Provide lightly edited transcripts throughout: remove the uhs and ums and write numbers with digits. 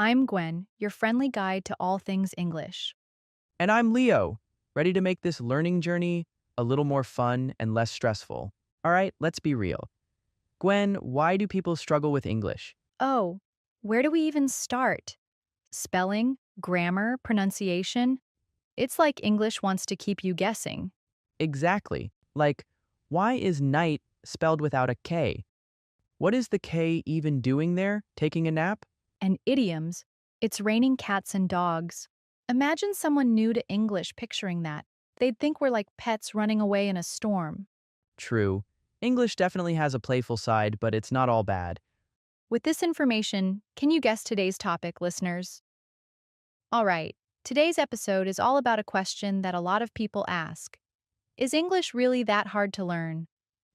I'm Gwen, your friendly guide to all things English. And I'm Leo, ready to make this learning journey a little more fun and less stressful. All right, let's be real. Gwen, why do people struggle with English? Oh, where do we even start? Spelling, grammar, pronunciation? It's like English wants to keep you guessing. Exactly. Like, why is night spelled without a K? What is the K even doing there, taking a nap? And idioms, it's raining cats and dogs. Imagine someone new to English picturing that. They'd think we're like pets running away in a storm. True. English definitely has a playful side, but it's not all bad. With this information, can you guess today's topic, listeners? All right, today's episode is all about a question that a lot of people ask. Is English really that hard to learn?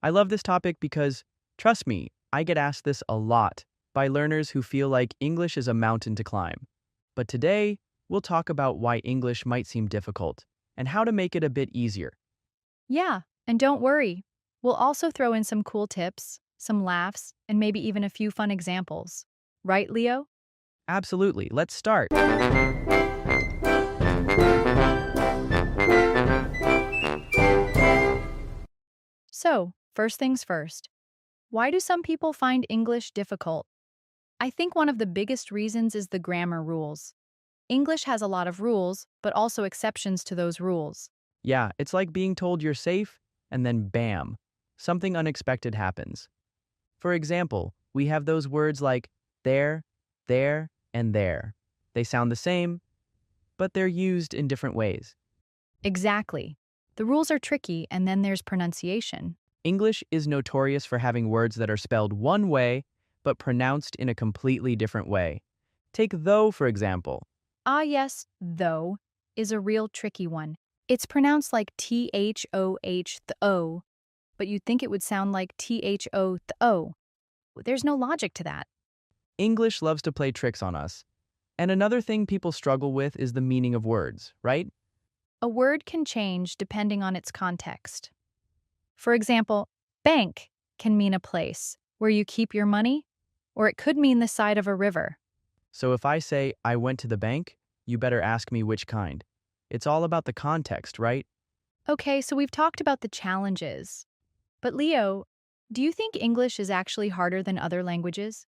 I love this topic because, trust me, I get asked this a lot by learners who feel like English is a mountain to climb. But today, we'll talk about why English might seem difficult and how to make it a bit easier. Yeah, and don't worry. We'll also throw in some cool tips, some laughs, and maybe even a few fun examples. Right, Leo? Absolutely, let's start. So, first things first. Why do some people find English difficult? I think one of the biggest reasons is the grammar rules. English has a lot of rules, but also exceptions to those rules. Yeah, it's like being told you're safe, and then bam, something unexpected happens. For example, we have those words like there, and there. They sound the same, but they're used in different ways. Exactly. The rules are tricky, and then there's pronunciation. English is notorious for having words that are spelled one way, but pronounced in a completely different way. Take though, for example. Ah, yes, though, is a real tricky one. It's pronounced like thoh, but you'd think it would sound like tho. There's no logic to that. English loves to play tricks on us. And another thing people struggle with is the meaning of words, right? A word can change depending on its context. For example, bank can mean a place where you keep your money, or it could mean the side of a river. So if I say, I went to the bank, you better ask me which kind. It's all about the context, right? Okay, so we've talked about the challenges. But Leo, do you think English is actually harder than other languages?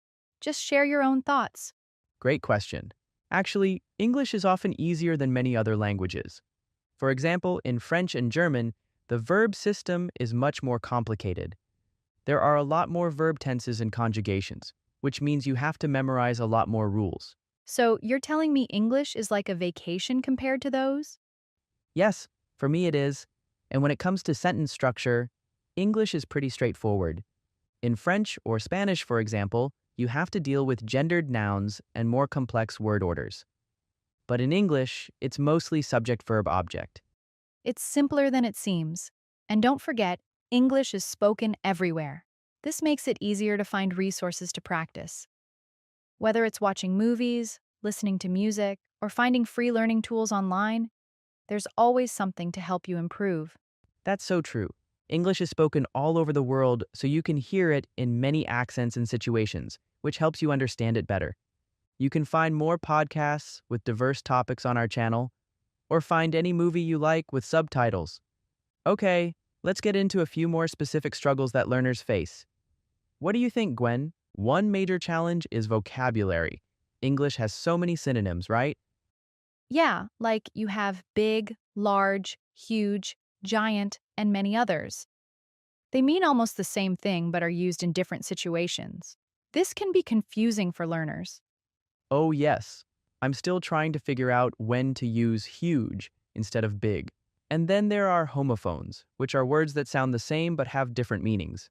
Just share your own thoughts. Great question. Actually, English is often easier than many other languages. For example, in French and German, the verb system is much more complicated. There are a lot more verb tenses and conjugations, which means you have to memorize a lot more rules. So you're telling me English is like a vacation compared to those? Yes, for me it is. And when it comes to sentence structure, English is pretty straightforward. In French or Spanish, for example, you have to deal with gendered nouns and more complex word orders. But in English, it's mostly subject-verb-object. It's simpler than it seems. And don't forget, English is spoken everywhere. This makes it easier to find resources to practice. Whether it's watching movies, listening to music, or finding free learning tools online, there's always something to help you improve. That's so true. English is spoken all over the world, so you can hear it in many accents and situations, which helps you understand it better. You can find more podcasts with diverse topics on our channel, or find any movie you like with subtitles. Okay, let's get into a few more specific struggles that learners face. What do you think, Gwen? One major challenge is vocabulary. English has so many synonyms, right? Yeah, like you have big, large, huge, giant, and many others. They mean almost the same thing but are used in different situations. This can be confusing for learners. Oh, yes. I'm still trying to figure out when to use huge instead of big. And then there are homophones, which are words that sound the same but have different meanings,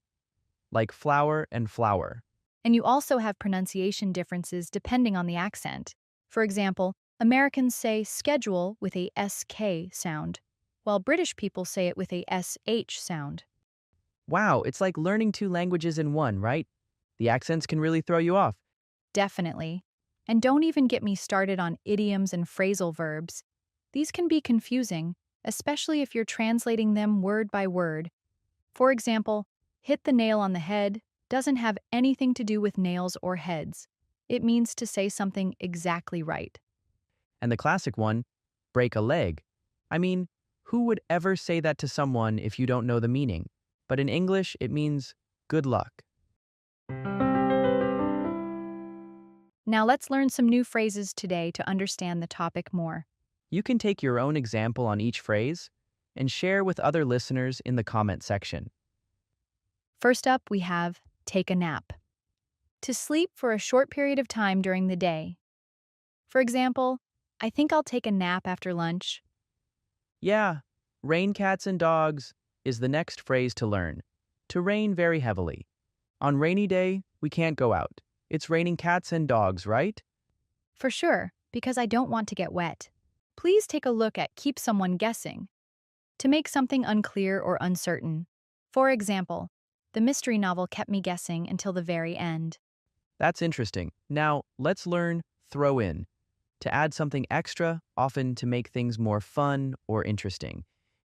like flower and flower. And you also have pronunciation differences depending on the accent. For example, Americans say schedule with a SK sound, while British people say it with a SH sound. Wow, it's like learning two languages in one, right? The accents can really throw you off. Definitely. And don't even get me started on idioms and phrasal verbs. These can be confusing, especially if you're translating them word by word. For example, hit the nail on the head doesn't have anything to do with nails or heads. It means to say something exactly right. And the classic one, break a leg. I mean, who would ever say that to someone if you don't know the meaning? But in English, it means good luck. Now let's learn some new phrases today to understand the topic more. You can take your own example on each phrase and share with other listeners in the comment section. First up, we have take a nap. To sleep for a short period of time during the day. For example, I think I'll take a nap after lunch. Yeah, rain cats and dogs is the next phrase to learn. To rain very heavily. On rainy day, we can't go out. It's raining cats and dogs, right? For sure, because I don't want to get wet. Please take a look at keep someone guessing. To make something unclear or uncertain. For example, the mystery novel kept me guessing until the very end. That's interesting. Now, let's learn throw in. To add something extra, often to make things more fun or interesting.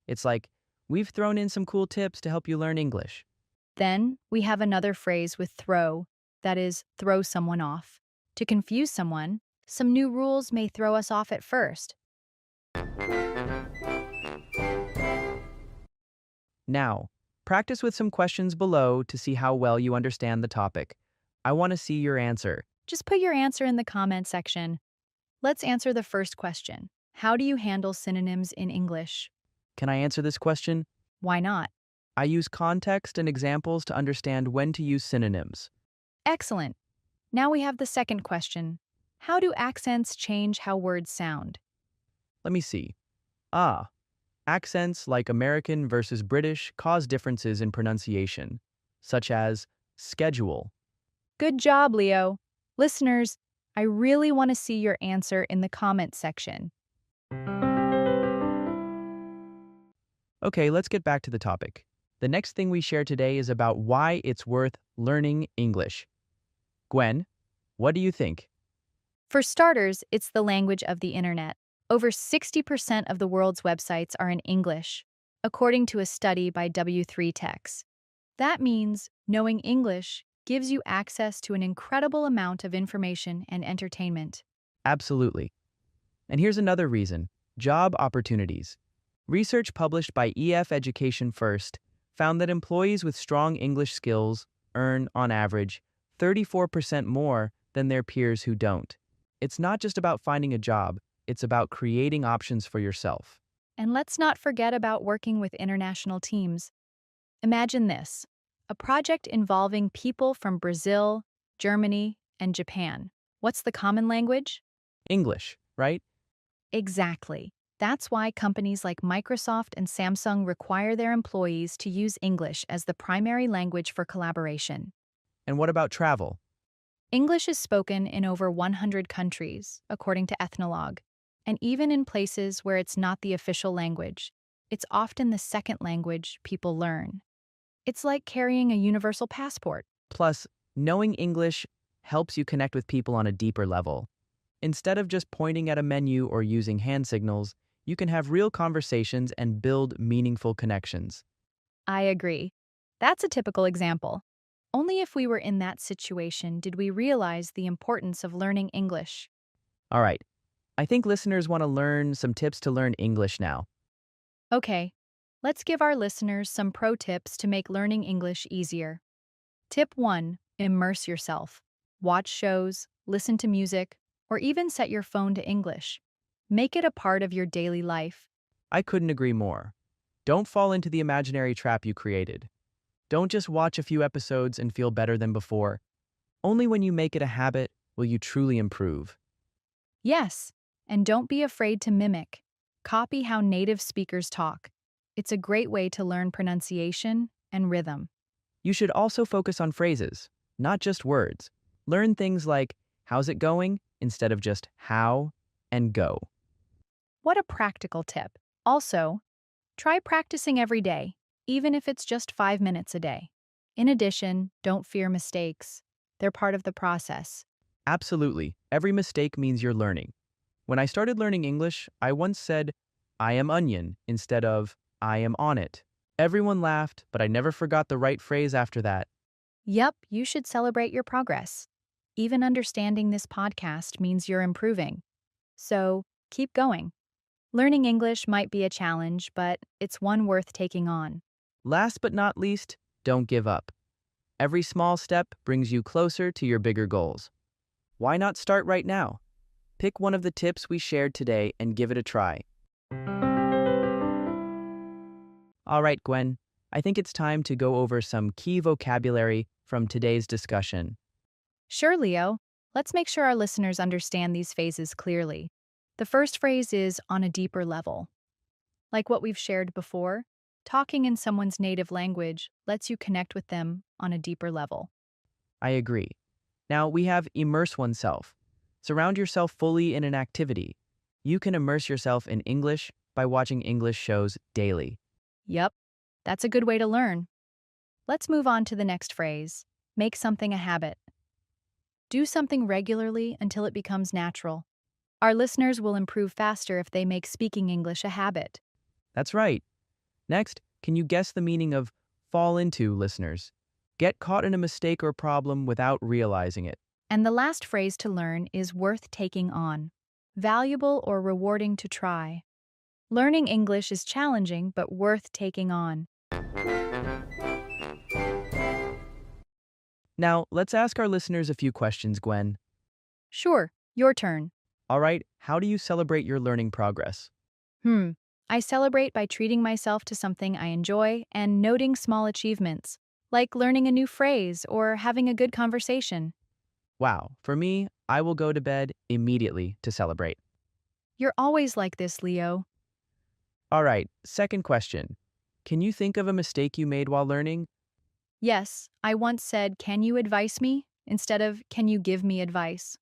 It's like, we've thrown in some cool tips to help you learn English. Then, we have another phrase with throw, that is, throw someone off. To confuse someone, some new rules may throw us off at first. Now, practice with some questions below to see how well you understand the topic. I want to see your answer. Just put your answer in the comment section. Let's answer the first question. How do you handle synonyms in English? Can I answer this question? Why not? I use context and examples to understand when to use synonyms. Excellent. Now we have the second question. How do accents change how words sound? Let me see. Accents like American versus British cause differences in pronunciation, such as schedule. Good job, Leo. Listeners, I really want to see your answer in the comment section. Okay, let's get back to the topic. The next thing we share today is about why it's worth learning English. Gwen, what do you think? For starters, it's the language of the internet. Over 60% of the world's websites are in English, according to a study by W3 Techs. That means knowing English gives you access to an incredible amount of information and entertainment. Absolutely. And here's another reason, job opportunities. Research published by EF Education First found that employees with strong English skills earn, on average, 34% more than their peers who don't. It's not just about finding a job, it's about creating options for yourself. And let's not forget about working with international teams. Imagine this, a project involving people from Brazil, Germany, and Japan. What's the common language? English, right? Exactly. That's why companies like Microsoft and Samsung require their employees to use English as the primary language for collaboration. And what about travel? English is spoken in over 100 countries, according to Ethnologue, and even in places where it's not the official language, it's often the second language people learn. It's like carrying a universal passport. Plus, knowing English helps you connect with people on a deeper level. Instead of just pointing at a menu or using hand signals, you can have real conversations and build meaningful connections. I agree. That's a typical example. Only if we were in that situation did we realize the importance of learning English. All right, I think listeners want to learn some tips to learn English now. Okay, let's give our listeners some pro tips to make learning English easier. Tip 1. Immerse yourself. Watch shows, listen to music, or even set your phone to English. Make it a part of your daily life. I couldn't agree more. Don't fall into the imaginary trap you created. Don't just watch a few episodes and feel better than before. Only when you make it a habit will you truly improve. Yes, and don't be afraid to mimic. Copy how native speakers talk. It's a great way to learn pronunciation and rhythm. You should also focus on phrases, not just words. Learn things like, how's it going, instead of just how and go. What a practical tip. Also, try practicing every day, even if it's just 5 minutes a day. In addition, don't fear mistakes. They're part of the process. Absolutely, every mistake means you're learning. When I started learning English, I once said, I am onion, instead of, I am on it. Everyone laughed, but I never forgot the right phrase after that. Yup, you should celebrate your progress. even understanding this podcast means you're improving. So keep going. Learning English might be a challenge, but it's one worth taking on. Last but not least, don't give up. Every small step brings you closer to your bigger goals. Why not start right now? Pick one of the tips we shared today and give it a try. All right, Gwen, I think it's time to go over some key vocabulary from today's discussion. Sure, Leo. Let's make sure our listeners understand these phases clearly. The first phrase is on a deeper level. Like what we've shared before, talking in someone's native language lets you connect with them on a deeper level. I agree. Now we have immerse oneself. Surround yourself fully in an activity. You can immerse yourself in English by watching English shows daily. Yep, that's a good way to learn. Let's move on to the next phrase. Make something a habit. Do something regularly until it becomes natural. Our listeners will improve faster if they make speaking English a habit. That's right. Next, can you guess the meaning of fall into, listeners? Get caught in a mistake or problem without realizing it. And the last phrase to learn is worth taking on. Valuable or rewarding to try. Learning English is challenging but worth taking on. Now, let's ask our listeners a few questions, Gwen. Sure, your turn. All right, how do you celebrate your learning progress? I celebrate by treating myself to something I enjoy and noting small achievements, like learning a new phrase or having a good conversation. Wow, for me, I will go to bed immediately to celebrate. You're always like this, Leo. All right, second question. Can you think of a mistake you made while learning? Yes, I once said, "Can you advise me?" instead of, "Can you give me advice?"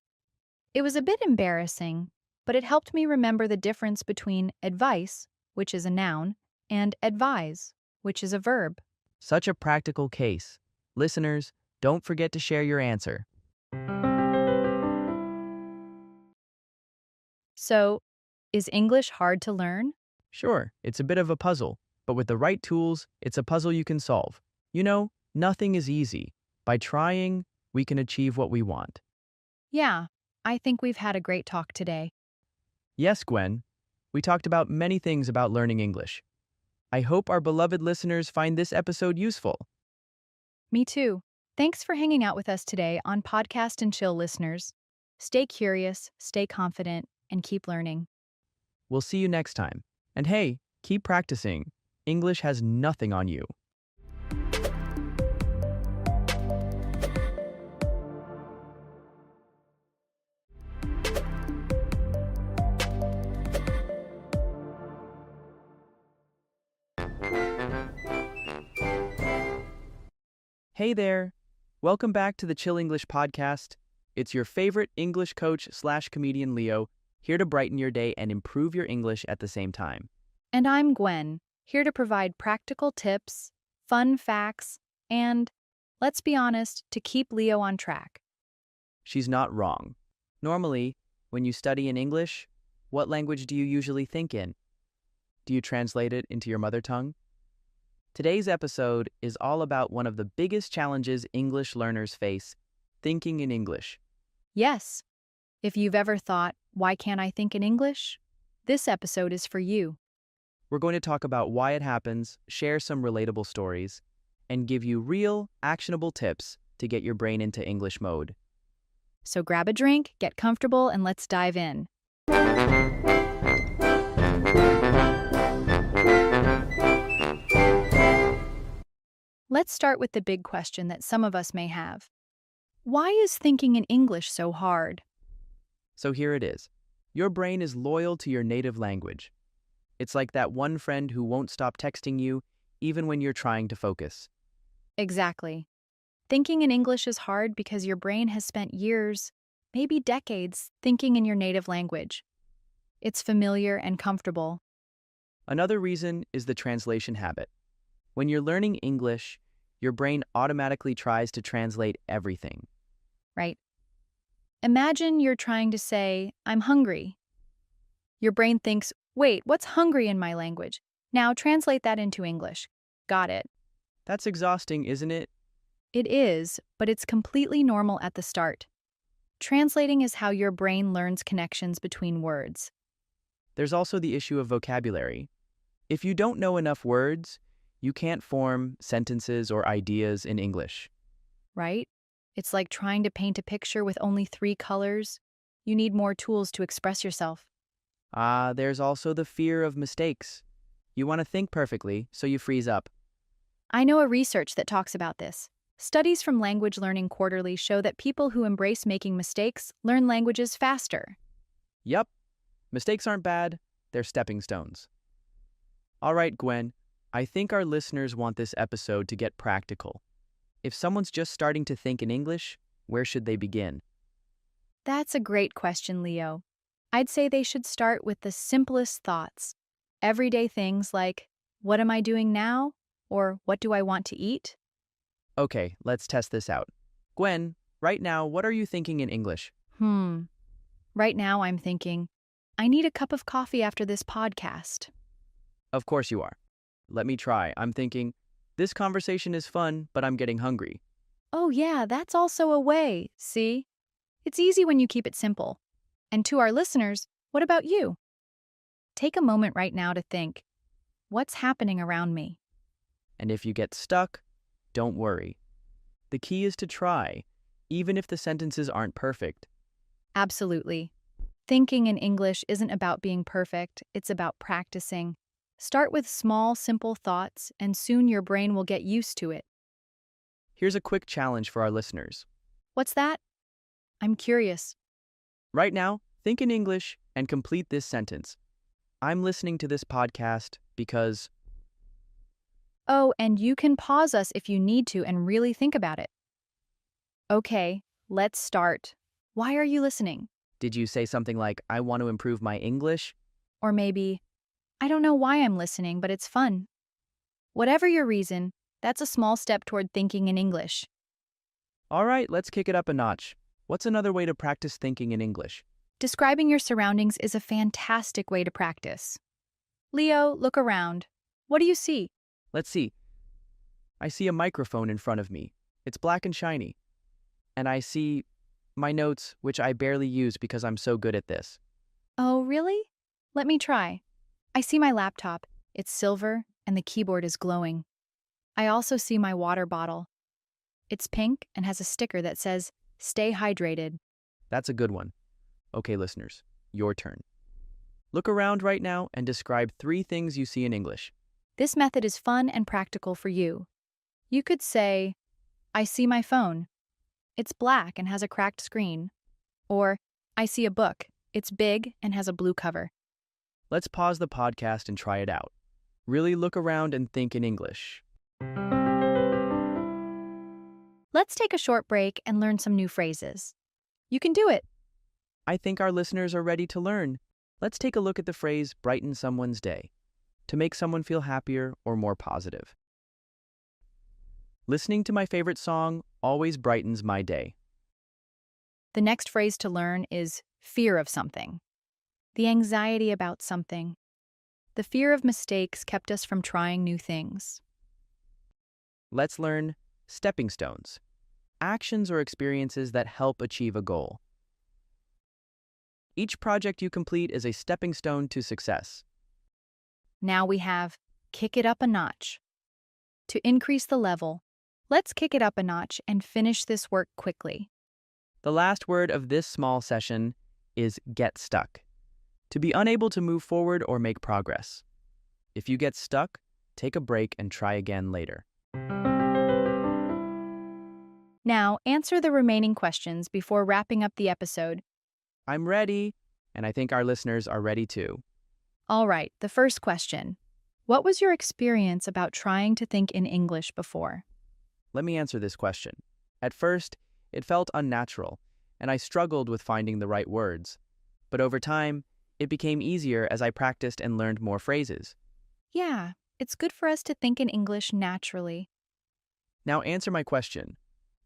It was a bit embarrassing, but it helped me remember the difference between advice, which is a noun, and advise, which is a verb. Such a practical case. Listeners, don't forget to share your answer. So, is English hard to learn? Sure, it's a bit of a puzzle, but with the right tools, it's a puzzle you can solve. You know, nothing is easy. By trying, we can achieve what we want. Yeah, I think we've had a great talk today. Yes, Gwen, we talked about many things about learning English. I hope our beloved listeners find this episode useful. Me too. Thanks for hanging out with us today on Podcast and Chill, listeners. Stay curious, stay confident, and keep learning. We'll see you next time. And hey, keep practicing. English has nothing on you. Hey there! Welcome back to the Chill English Podcast. It's your favorite English coach/comedian Leo, here to brighten your day and improve your English at the same time. And I'm Gwen, here to provide practical tips, fun facts, and, let's be honest, to keep Leo on track. She's not wrong. Normally, when you study in English, what language do you usually think in? Do you translate it into your mother tongue? Today's episode is all about one of the biggest challenges English learners face, thinking in English. Yes, if you've ever thought, "Why can't I think in English?" This episode is for you. We're going to talk about why it happens, share some relatable stories, and give you real, actionable tips to get your brain into English mode. So grab a drink, get comfortable, and let's dive in. Let's start with the big question that some of us may have. Why is thinking in English so hard? So here it is. Your brain is loyal to your native language. It's like that one friend who won't stop texting you even when you're trying to focus. Exactly. Thinking in English is hard because your brain has spent years, maybe decades, thinking in your native language. It's familiar and comfortable. Another reason is the translation habit. When you're learning English, your brain automatically tries to translate everything. Right? Imagine you're trying to say, "I'm hungry." Your brain thinks, "Wait, what's hungry in my language? Now translate that into English." Got it. That's exhausting, isn't it? It is, but it's completely normal at the start. Translating is how your brain learns connections between words, There's also the issue of vocabulary. If you don't know enough words, you can't form sentences or ideas in English. right? It's like trying to paint a picture with only 3 colors. You need more tools to express yourself. There's also the fear of mistakes. You want to think perfectly, so you freeze up. I know a research that talks about this. Studies from Language Learning Quarterly show that people who embrace making mistakes learn languages faster. Yup, mistakes aren't bad, they're stepping stones. All right, Gwen, I think our listeners want this episode to get practical. If someone's just starting to think in English, where should they begin? That's a great question, Leo. I'd say they should start with the simplest thoughts. Everyday things like, what am I doing now? Or what do I want to eat? Okay, let's test this out. Gwen, right now, what are you thinking in English? Right now I'm thinking, I need a cup of coffee after this podcast. Of course you are. Let me try. I'm thinking, this conversation is fun, but I'm getting hungry. Oh yeah, that's also a way, see? It's easy when you keep it simple. And to our listeners, what about you? Take a moment right now to think, what's happening around me? And if you get stuck, don't worry. The key is to try, even if the sentences aren't perfect. Absolutely. Thinking in English isn't about being perfect, it's about practicing. Start with small, simple thoughts, and soon your brain will get used to it. Here's a quick challenge for our listeners. What's that? I'm curious. Right now, think in English and complete this sentence. I'm listening to this podcast because... Oh, and you can pause us if you need to and really think about it. Okay, let's start. Why are you listening? Did you say something like, I want to improve my English? Or maybe, I don't know why I'm listening, but it's fun. Whatever your reason, that's a small step toward thinking in English. All right, let's kick it up a notch. What's another way to practice thinking in English? Describing your surroundings is a fantastic way to practice. Leo, look around. What do you see? Let's see. I see a microphone in front of me. It's black and shiny. And I see my notes, which I barely use because I'm so good at this. Oh, really? Let me try. I see my laptop. It's silver, and the keyboard is glowing. I also see my water bottle. It's pink and has a sticker that says, "Stay hydrated." That's a good one. Okay, listeners, your turn. Look around right now and describe 3 things you see in English. This method is fun and practical for you. You could say, I see my phone. It's black and has a cracked screen. Or, I see a book. It's big and has a blue cover. Let's pause the podcast and try it out. Really look around and think in English. Let's take a short break and learn some new phrases. You can do it. I think our listeners are ready to learn. Let's take a look at the phrase brighten someone's day, to make someone feel happier or more positive. Listening to my favorite song always brightens my day. The next phrase to learn is fear of something. The anxiety about something. The fear of mistakes kept us from trying new things. Let's learn stepping stones, actions or experiences that help achieve a goal. Each project you complete is a stepping stone to success. Now we have kick it up a notch. To increase the level, let's kick it up a notch and finish this work quickly. The last word of this small session is get stuck, to be unable to move forward or make progress. If you get stuck, take a break and try again later. Now, answer the remaining questions before wrapping up the episode. I'm ready, and I think our listeners are ready too. All right, the first question. What was your experience about trying to think in English before? Let me answer this question. At first, it felt unnatural, and I struggled with finding the right words. But over time, it became easier as I practiced and learned more phrases. Yeah, it's good for us to think in English naturally. Now answer my question.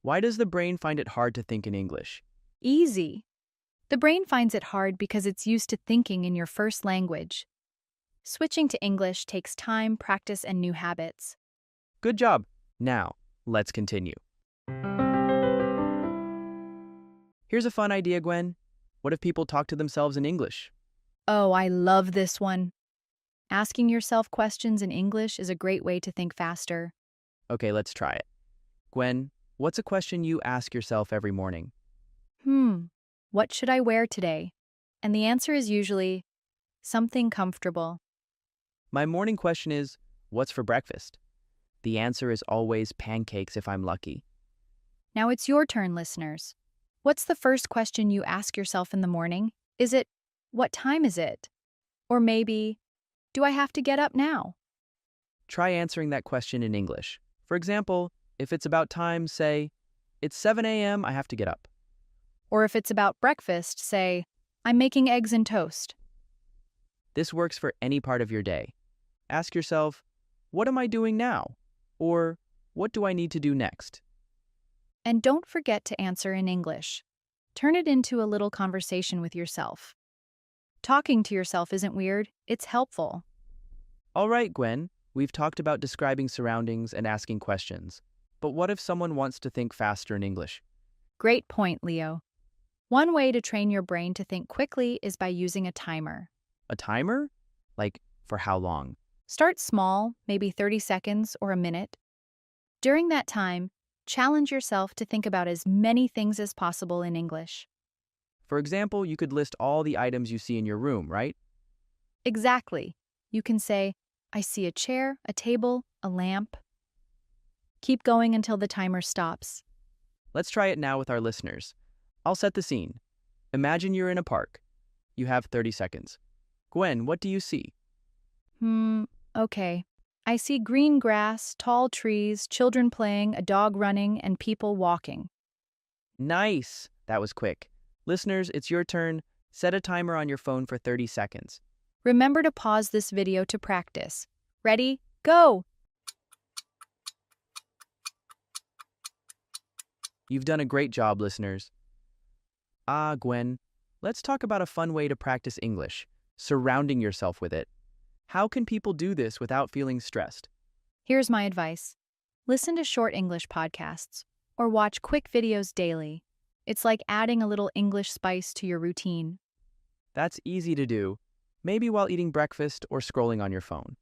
Why does the brain find it hard to think in English? Easy. The brain finds it hard because it's used to thinking in your first language. Switching to English takes time, practice, and new habits. Good job. Now, let's continue. Here's a fun idea, Gwen. What if people talk to themselves in English? Oh, I love this one. Asking yourself questions in English is a great way to think faster. Okay, let's try it. Gwen, what's a question you ask yourself every morning? What should I wear today? And the answer is usually something comfortable. My morning question is, what's for breakfast? The answer is always pancakes if I'm lucky. Now it's your turn, listeners. What's the first question you ask yourself in the morning? Is it, what time is it? Or maybe, do I have to get up now? Try answering that question in English. For example, if it's about time, say, it's 7 a.m., I have to get up. Or if it's about breakfast, say, I'm making eggs and toast. This works for any part of your day. Ask yourself, what am I doing now? Or what do I need to do next? And don't forget to answer in English. Turn it into a little conversation with yourself. Talking to yourself isn't weird, it's helpful. All right, Gwen, we've talked about describing surroundings and asking questions. But what if someone wants to think faster in English? Great point, Leo. One way to train your brain to think quickly is by using a timer. A timer? Like, for how long? Start small, maybe 30 seconds or a minute. During that time, challenge yourself to think about as many things as possible in English. For example, you could list all the items you see in your room, right? Exactly. You can say, I see a chair, a table, a lamp. Keep going until the timer stops. Let's try it now with our listeners. I'll set the scene. Imagine you're in a park. You have 30 seconds. Gwen, what do you see? Okay. I see green grass, tall trees, children playing, a dog running, and people walking. Nice! That was quick. Listeners, it's your turn. Set a timer on your phone for 30 seconds. Remember to pause this video to practice. Ready? Go! You've done a great job, listeners. Gwen, let's talk about a fun way to practice English, surrounding yourself with it. How can people do this without feeling stressed? Here's my advice. Listen to short English podcasts or watch quick videos daily. It's like adding a little English spice to your routine. That's easy to do, maybe while eating breakfast or scrolling on your phone.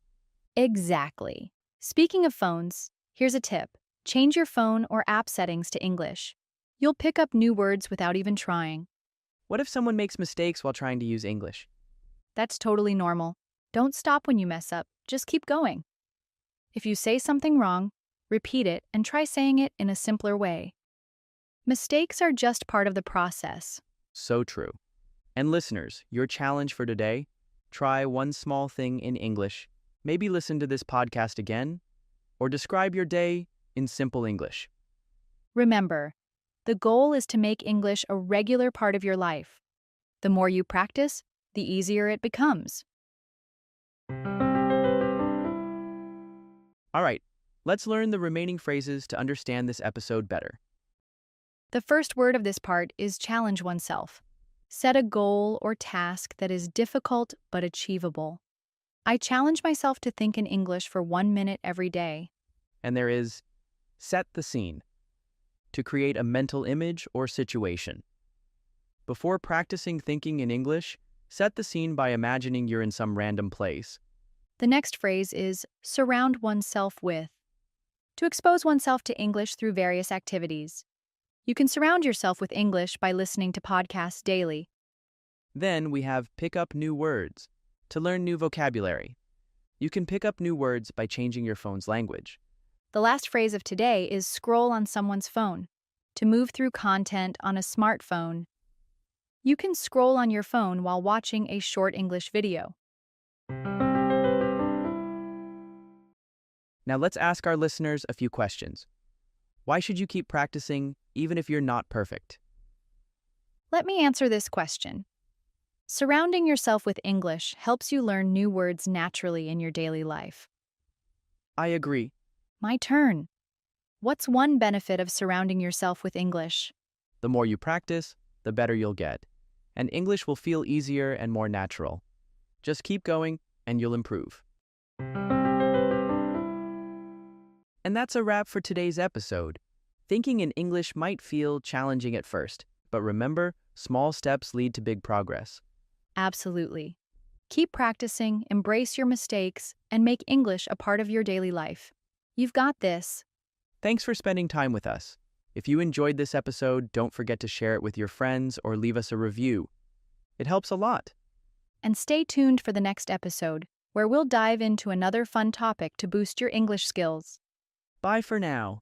Exactly. Speaking of phones, here's a tip. Change your phone or app settings to English. You'll pick up new words without even trying. What if someone makes mistakes while trying to use English? That's totally normal. Don't stop when you mess up, just keep going. If you say something wrong, repeat it and try saying it in a simpler way. Mistakes are just part of the process. So true. And listeners, your challenge for today? Try one small thing in English. Maybe listen to this podcast again, or describe your day in simple English. Remember, the goal is to make English a regular part of your life. The more you practice, the easier it becomes. All right, let's learn the remaining phrases to understand this episode better. The first word of this part is challenge oneself. Set a goal or task that is difficult but achievable. I challenge myself to think in English for 1 minute every day. And there is set the scene, to create a mental image or situation. Before practicing thinking in English, set the scene by imagining you're in some random place. The next phrase is surround oneself with. To expose oneself to English through various activities. You can surround yourself with English by listening to podcasts daily. Then we have pick up new words, to learn new vocabulary. You can pick up new words by changing your phone's language. The last phrase of today is scroll on someone's phone. To move through content on a smartphone. You can scroll on your phone while watching a short English video. Now let's ask our listeners a few questions. Why should you keep practicing even if you're not perfect? Let me answer this question. Surrounding yourself with English helps you learn new words naturally in your daily life. I agree. My turn. What's one benefit of surrounding yourself with English? The more you practice, the better you'll get. And English will feel easier and more natural. Just keep going and you'll improve. And that's a wrap for today's episode. Thinking in English might feel challenging at first, But remember, small steps lead to big progress. Absolutely. Keep practicing, embrace your mistakes, and make English a part of your daily life. You've got this. Thanks for spending time with us. If you enjoyed this episode, don't forget to share it with your friends or leave us a review. It helps a lot. And stay tuned for the next episode, where we'll dive into another fun topic to boost your English skills. Bye for now.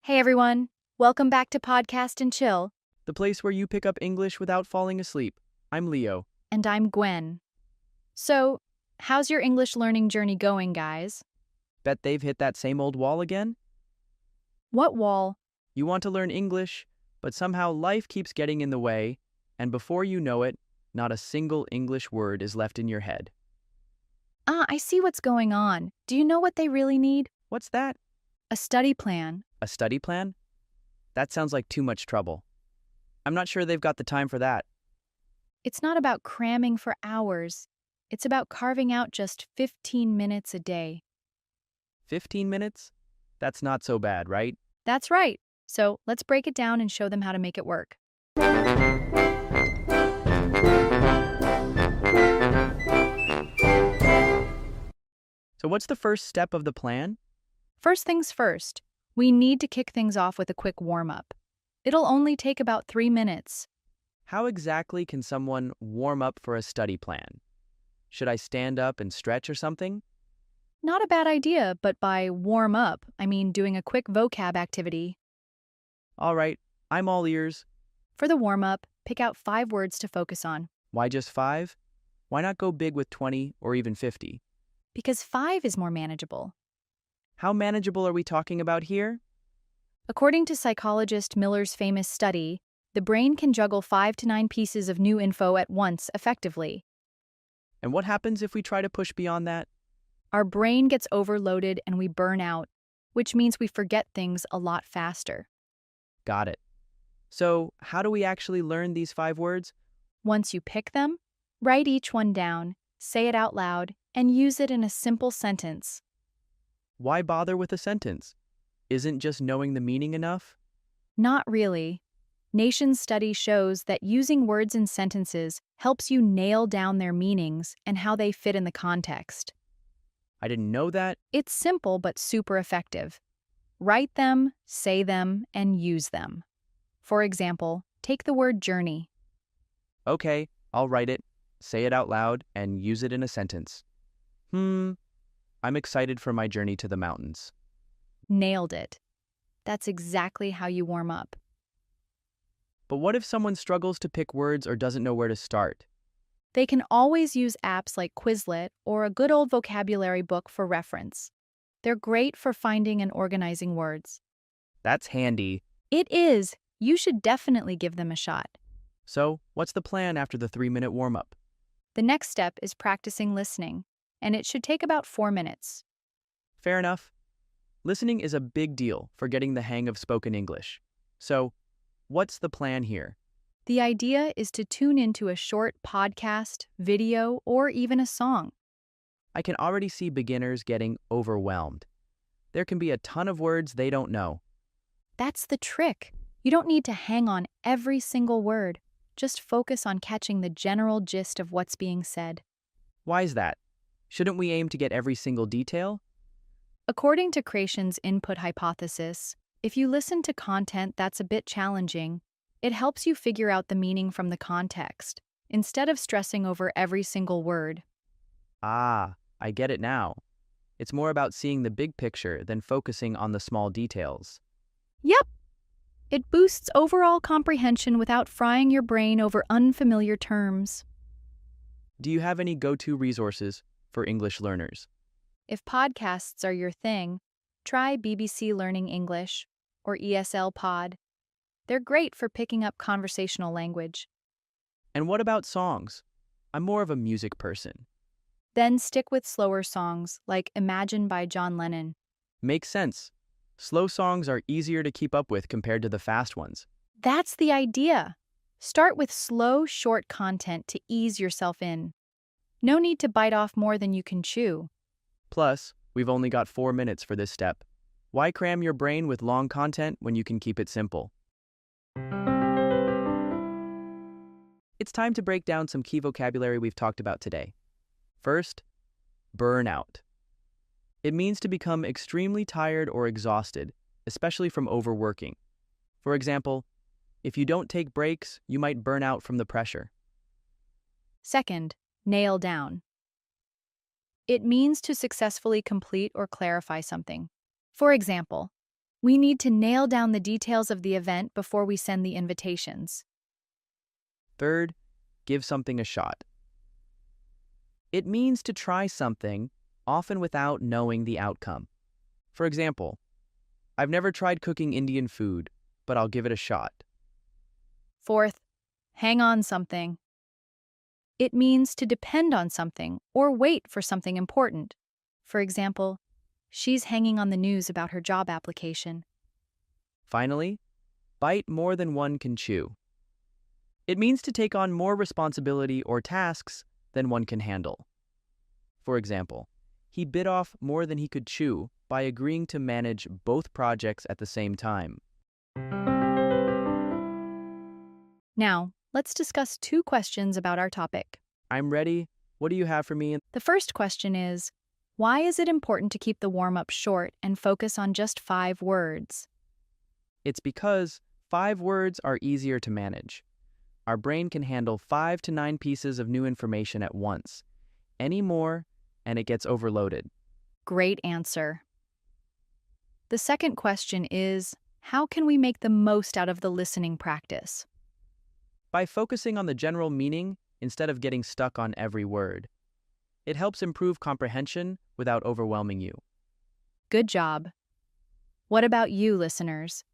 Hey everyone, welcome back to Podcast and Chill. The place where you pick up English without falling asleep. I'm Leo. And I'm Gwen. So, how's your English learning journey going, guys? Bet they've hit that same old wall again? What wall? You want to learn English, but somehow life keeps getting in the way, and before you know it, not a single English word is left in your head. I see what's going on. Do you know what they really need? What's that? A study plan. A study plan? That sounds like too much trouble. I'm not sure they've got the time for that. It's not about cramming for hours. It's about carving out just 15 minutes a day. 15 minutes? That's not so bad, right? That's right. So, let's break it down and show them how to make it work. So what's the first step of the plan? First things first, we need to kick things off with a quick warm-up. It'll only take about 3 minutes. How exactly can someone warm up for a study plan? Should I stand up and stretch or something? Not a bad idea, but by warm up, I mean doing a quick vocab activity. All right, I'm all ears. For the warm-up, pick out 5 words to focus on. Why just 5? Why not go big with 20 or even 50? Because 5 is more manageable. How manageable are we talking about here? According to psychologist Miller's famous study, the brain can juggle 5 to 9 pieces of new info at once effectively. And what happens if we try to push beyond that? Our brain gets overloaded and we burn out, which means we forget things a lot faster. Got it. So, how do we actually learn these 5 words? Once you pick them, write each one down, say it out loud, and use it in a simple sentence. Why bother with a sentence? Isn't just knowing the meaning enough? Not really. Nation's study shows that using words in sentences helps you nail down their meanings and how they fit in the context. I didn't know that. It's simple but super effective. Write them, say them, and use them. For example, take the word journey. Okay, I'll write it, say it out loud, and use it in a sentence. I'm excited for my journey to the mountains. Nailed it. That's exactly how you warm up. But what if someone struggles to pick words or doesn't know where to start? They can always use apps like Quizlet or a good old vocabulary book for reference. They're great for finding and organizing words. That's handy. It is. You should definitely give them a shot. So, what's the plan after the 3-minute warm-up? The next step is practicing listening, and it should take about 4 minutes. Fair enough. Listening is a big deal for getting the hang of spoken English. So, what's the plan here? The idea is to tune into a short podcast, video, or even a song. I can already see beginners getting overwhelmed. There can be a ton of words they don't know. That's the trick. You don't need to hang on every single word. Just focus on catching the general gist of what's being said. Why is that? Shouldn't we aim to get every single detail? According to Creation's input hypothesis, if you listen to content that's a bit challenging, it helps you figure out the meaning from the context, instead of stressing over every single word. Ah, I get it now. It's more about seeing the big picture than focusing on the small details. Yep. It boosts overall comprehension without frying your brain over unfamiliar terms. Do you have any go-to resources for English learners? If podcasts are your thing, try BBC Learning English or ESL-Pod. They're great for picking up conversational language. And what about songs? I'm more of a music person. Then stick with slower songs like Imagine by John Lennon. Makes sense. Slow songs are easier to keep up with compared to the fast ones. That's the idea. Start with slow, short content to ease yourself in. No need to bite off more than you can chew. Plus, we've only got 4 minutes for this step. Why cram your brain with long content when you can keep it simple? It's time to break down some key vocabulary we've talked about today. First, burnout. It means to become extremely tired or exhausted, especially from overworking. For example, if you don't take breaks, you might burn out from the pressure. Second, nail down. It means to successfully complete or clarify something. For example, we need to nail down the details of the event before we send the invitations. Third, give something a shot. It means to try something, often without knowing the outcome. For example, I've never tried cooking Indian food, but I'll give it a shot. Fourth, hang on something. It means to depend on something or wait for something important. For example, she's hanging on the news about her job application. Finally, bite more than one can chew. It means to take on more responsibility or tasks than one can handle. For example, he bit off more than he could chew by agreeing to manage both projects at the same time. Now, let's discuss 2 questions about our topic. I'm ready. What do you have for me? The first question is, why is it important to keep the warm-up short and focus on just 5 words? It's because 5 words are easier to manage. Our brain can handle 5 to 9 pieces of new information at once. Any more, and it gets overloaded. Great answer. The second question is, how can we make the most out of the listening practice? By focusing on the general meaning instead of getting stuck on every word. It helps improve comprehension without overwhelming you. Good job. What about you, listeners?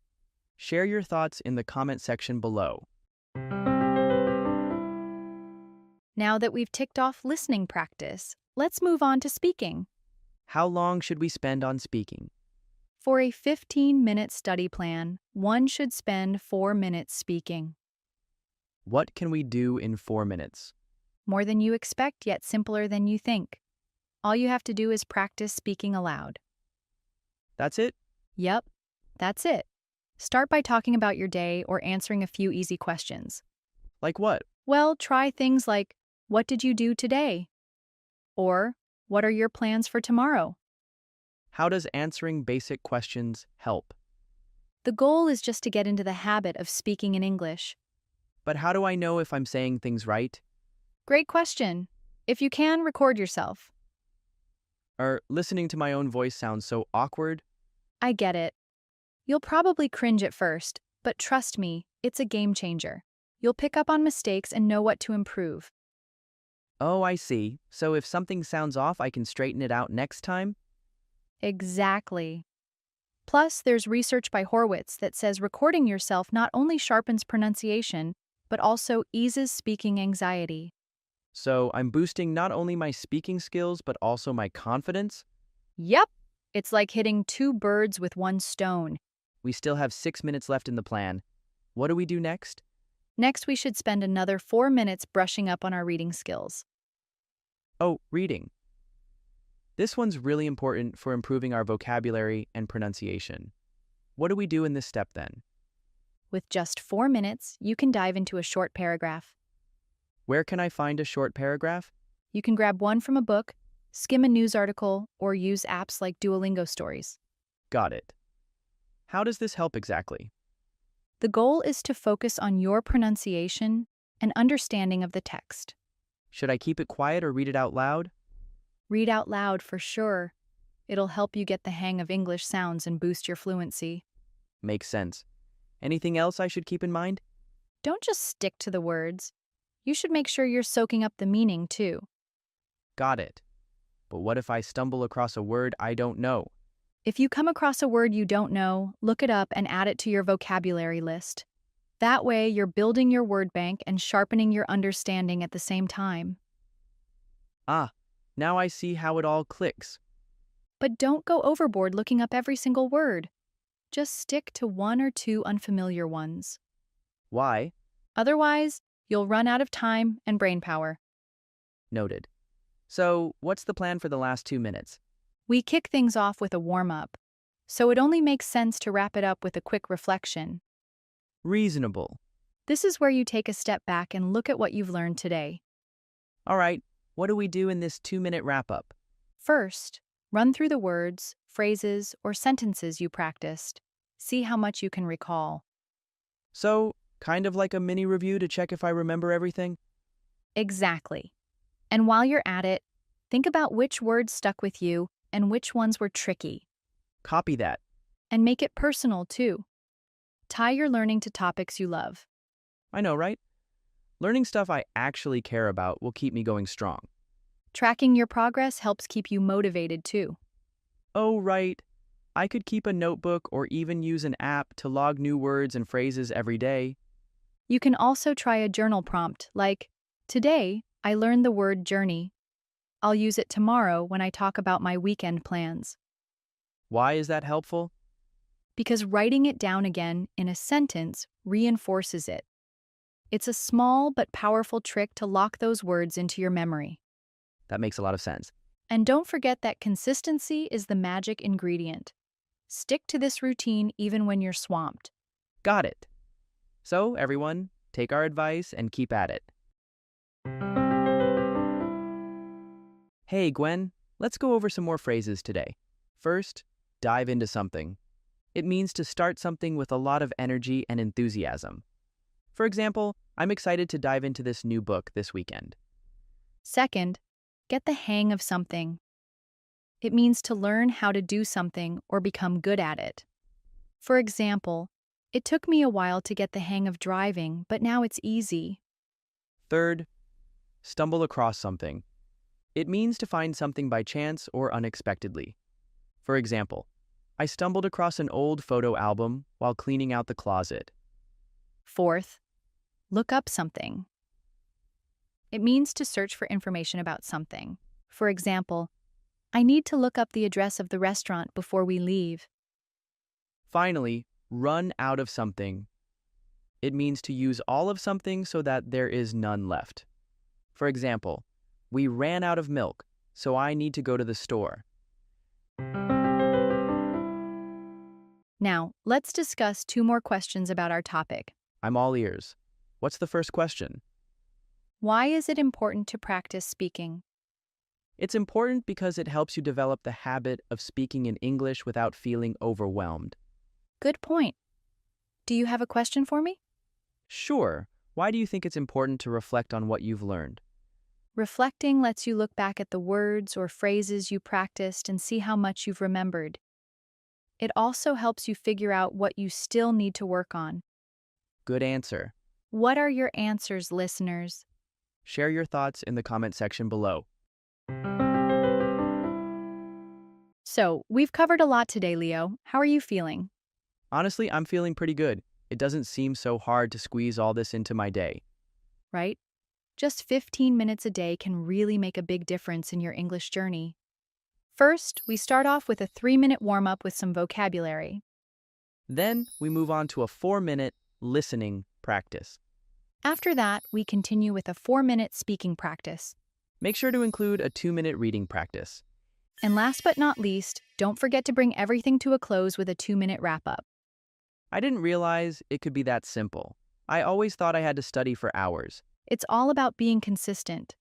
Share your thoughts in the comment section below. Now that we've ticked off listening practice, let's move on to speaking. How long should we spend on speaking? For a 15-minute study plan, one should spend 4 minutes speaking. What can we do in 4 minutes? More than you expect, yet simpler than you think. All you have to do is practice speaking aloud. That's it? Yep, that's it. Start by talking about your day or answering a few easy questions. Like what? Well, try things like, what did you do today? Or, what are your plans for tomorrow? How does answering basic questions help? The goal is just to get into the habit of speaking in English. But how do I know if I'm saying things right? Great question. If you can, record yourself. Listening to my own voice sounds so awkward. I get it. You'll probably cringe at first, but trust me, it's a game changer. You'll pick up on mistakes and know what to improve. Oh, I see. So if something sounds off, I can straighten it out next time? Exactly. Plus, there's research by Horwitz that says recording yourself not only sharpens pronunciation, but also eases speaking anxiety. So I'm boosting not only my speaking skills, but also my confidence? Yep, it's like hitting 2 birds with 1 stone. We still have 6 minutes left in the plan. What do we do next? Next, we should spend another 4 minutes brushing up on our reading skills. Oh, reading. This one's really important for improving our vocabulary and pronunciation. What do we do in this step then? With just 4 minutes, you can dive into a short paragraph. Where can I find a short paragraph? You can grab one from a book, skim a news article, or use apps like Duolingo Stories. Got it. How does this help exactly? The goal is to focus on your pronunciation and understanding of the text. Should I keep it quiet or read it out loud? Read out loud for sure. It'll help you get the hang of English sounds and boost your fluency. Makes sense. Anything else I should keep in mind? Don't just stick to the words. You should make sure you're soaking up the meaning too. Got it. But what if I stumble across a word I don't know? If you come across a word you don't know, look it up and add it to your vocabulary list. That way, you're building your word bank and sharpening your understanding at the same time. Ah, now I see how it all clicks. But don't go overboard looking up every single word. Just stick to 1 or 2 unfamiliar ones. Why? Otherwise, you'll run out of time and brain power. Noted. So, what's the plan for the last 2 minutes? We kick things off with a warm-up, so it only makes sense to wrap it up with a quick reflection. Reasonable. This is where you take a step back and look at what you've learned today. All right, what do we do in this 2-minute wrap-up? First, run through the words, phrases, or sentences you practiced. See how much you can recall. So, kind of like a mini review to check if I remember everything? Exactly. And while you're at it, think about which words stuck with you and which ones were tricky. Copy that. And make it personal, too. Tie your learning to topics you love. I know, right? Learning stuff I actually care about will keep me going strong. Tracking your progress helps keep you motivated, too. Oh, right. I could keep a notebook or even use an app to log new words and phrases every day. You can also try a journal prompt like, "Today, I learned the word journey. I'll use it tomorrow when I talk about my weekend plans." Why is that helpful? Because writing it down again in a sentence reinforces it. It's a small but powerful trick to lock those words into your memory. That makes a lot of sense. And don't forget that consistency is the magic ingredient. Stick to this routine even when you're swamped. Got it. So, everyone, take our advice and keep at it. Hey, Gwen, let's go over some more phrases today. First, dive into something. It means to start something with a lot of energy and enthusiasm. For example, I'm excited to dive into this new book this weekend. Second, get the hang of something. It means to learn how to do something or become good at it. For example, it took me a while to get the hang of driving, but now it's easy. Third, stumble across something. It means to find something by chance or unexpectedly. For example, I stumbled across an old photo album while cleaning out the closet. Fourth, look up something. It means to search for information about something. For example, I need to look up the address of the restaurant before we leave. Finally, run out of something. It means to use all of something so that there is none left. For example, we ran out of milk, so I need to go to the store. Now, let's discuss 2 more questions about our topic. I'm all ears. What's the first question? Why is it important to practice speaking? It's important because it helps you develop the habit of speaking in English without feeling overwhelmed. Good point. Do you have a question for me? Sure. Why do you think it's important to reflect on what you've learned? Reflecting lets you look back at the words or phrases you practiced and see how much you've remembered. It also helps you figure out what you still need to work on. Good answer. What are your answers, listeners? Share your thoughts in the comment section below. So, we've covered a lot today, Leo. How are you feeling? Honestly, I'm feeling pretty good. It doesn't seem so hard to squeeze all this into my day. Right? Just 15 minutes a day can really make a big difference in your English journey. First, we start off with a 3-minute warm-up with some vocabulary. Then we move on to a 4-minute listening practice. After that, we continue with a 4-minute speaking practice. Make sure to include a 2-minute reading practice. And last but not least, don't forget to bring everything to a close with a 2-minute wrap-up. I didn't realize it could be that simple. I always thought I had to study for hours. It's all about being consistent.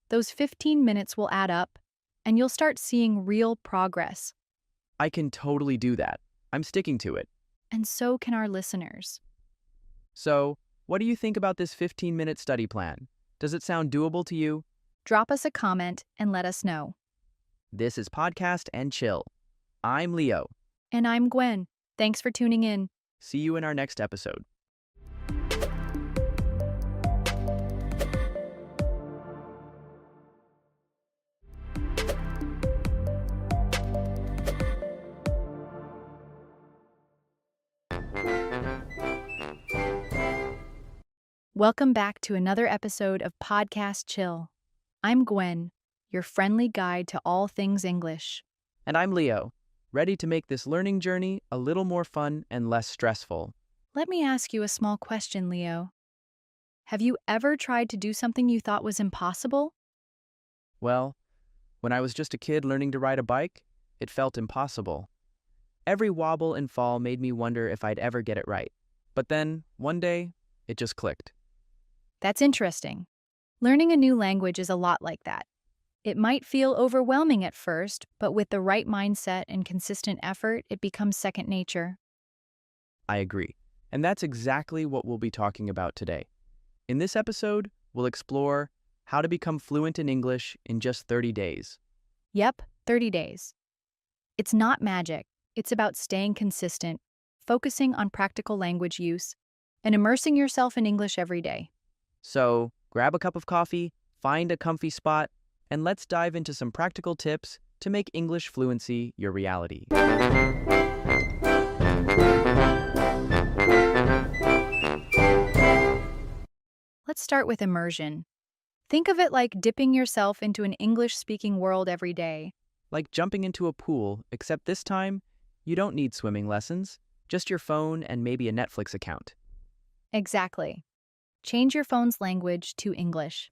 Those 15 minutes will add up, and you'll start seeing real progress. I can totally do that. I'm sticking to it. And so can our listeners. So, what do you think about this 15-minute study plan? Does it sound doable to you? Drop us a comment and let us know. This is Podcast and Chill. I'm Leo. And I'm Gwen. Thanks for tuning in. See you in our next episode. Welcome back to another episode of Podcast Chill. I'm Gwen, your friendly guide to all things English. And I'm Leo, ready to make this learning journey a little more fun and less stressful. Let me ask you a small question, Leo. Have you ever tried to do something you thought was impossible? Well, when I was just a kid learning to ride a bike, it felt impossible. Every wobble and fall made me wonder if I'd ever get it right. But then, one day, it just clicked. That's interesting. Learning a new language is a lot like that. It might feel overwhelming at first, but with the right mindset and consistent effort, it becomes second nature. I agree. And that's exactly what we'll be talking about today. In this episode, we'll explore how to become fluent in English in just 30 days. Yep, 30 days. It's not magic. It's about staying consistent, focusing on practical language use, and immersing yourself in English every day. So, grab a cup of coffee, find a comfy spot, and let's dive into some practical tips to make English fluency your reality. Let's start with immersion. Think of it like dipping yourself into an English-speaking world every day. Like jumping into a pool, except this time, you don't need swimming lessons, just your phone and maybe a Netflix account. Exactly. Change your phone's language to English.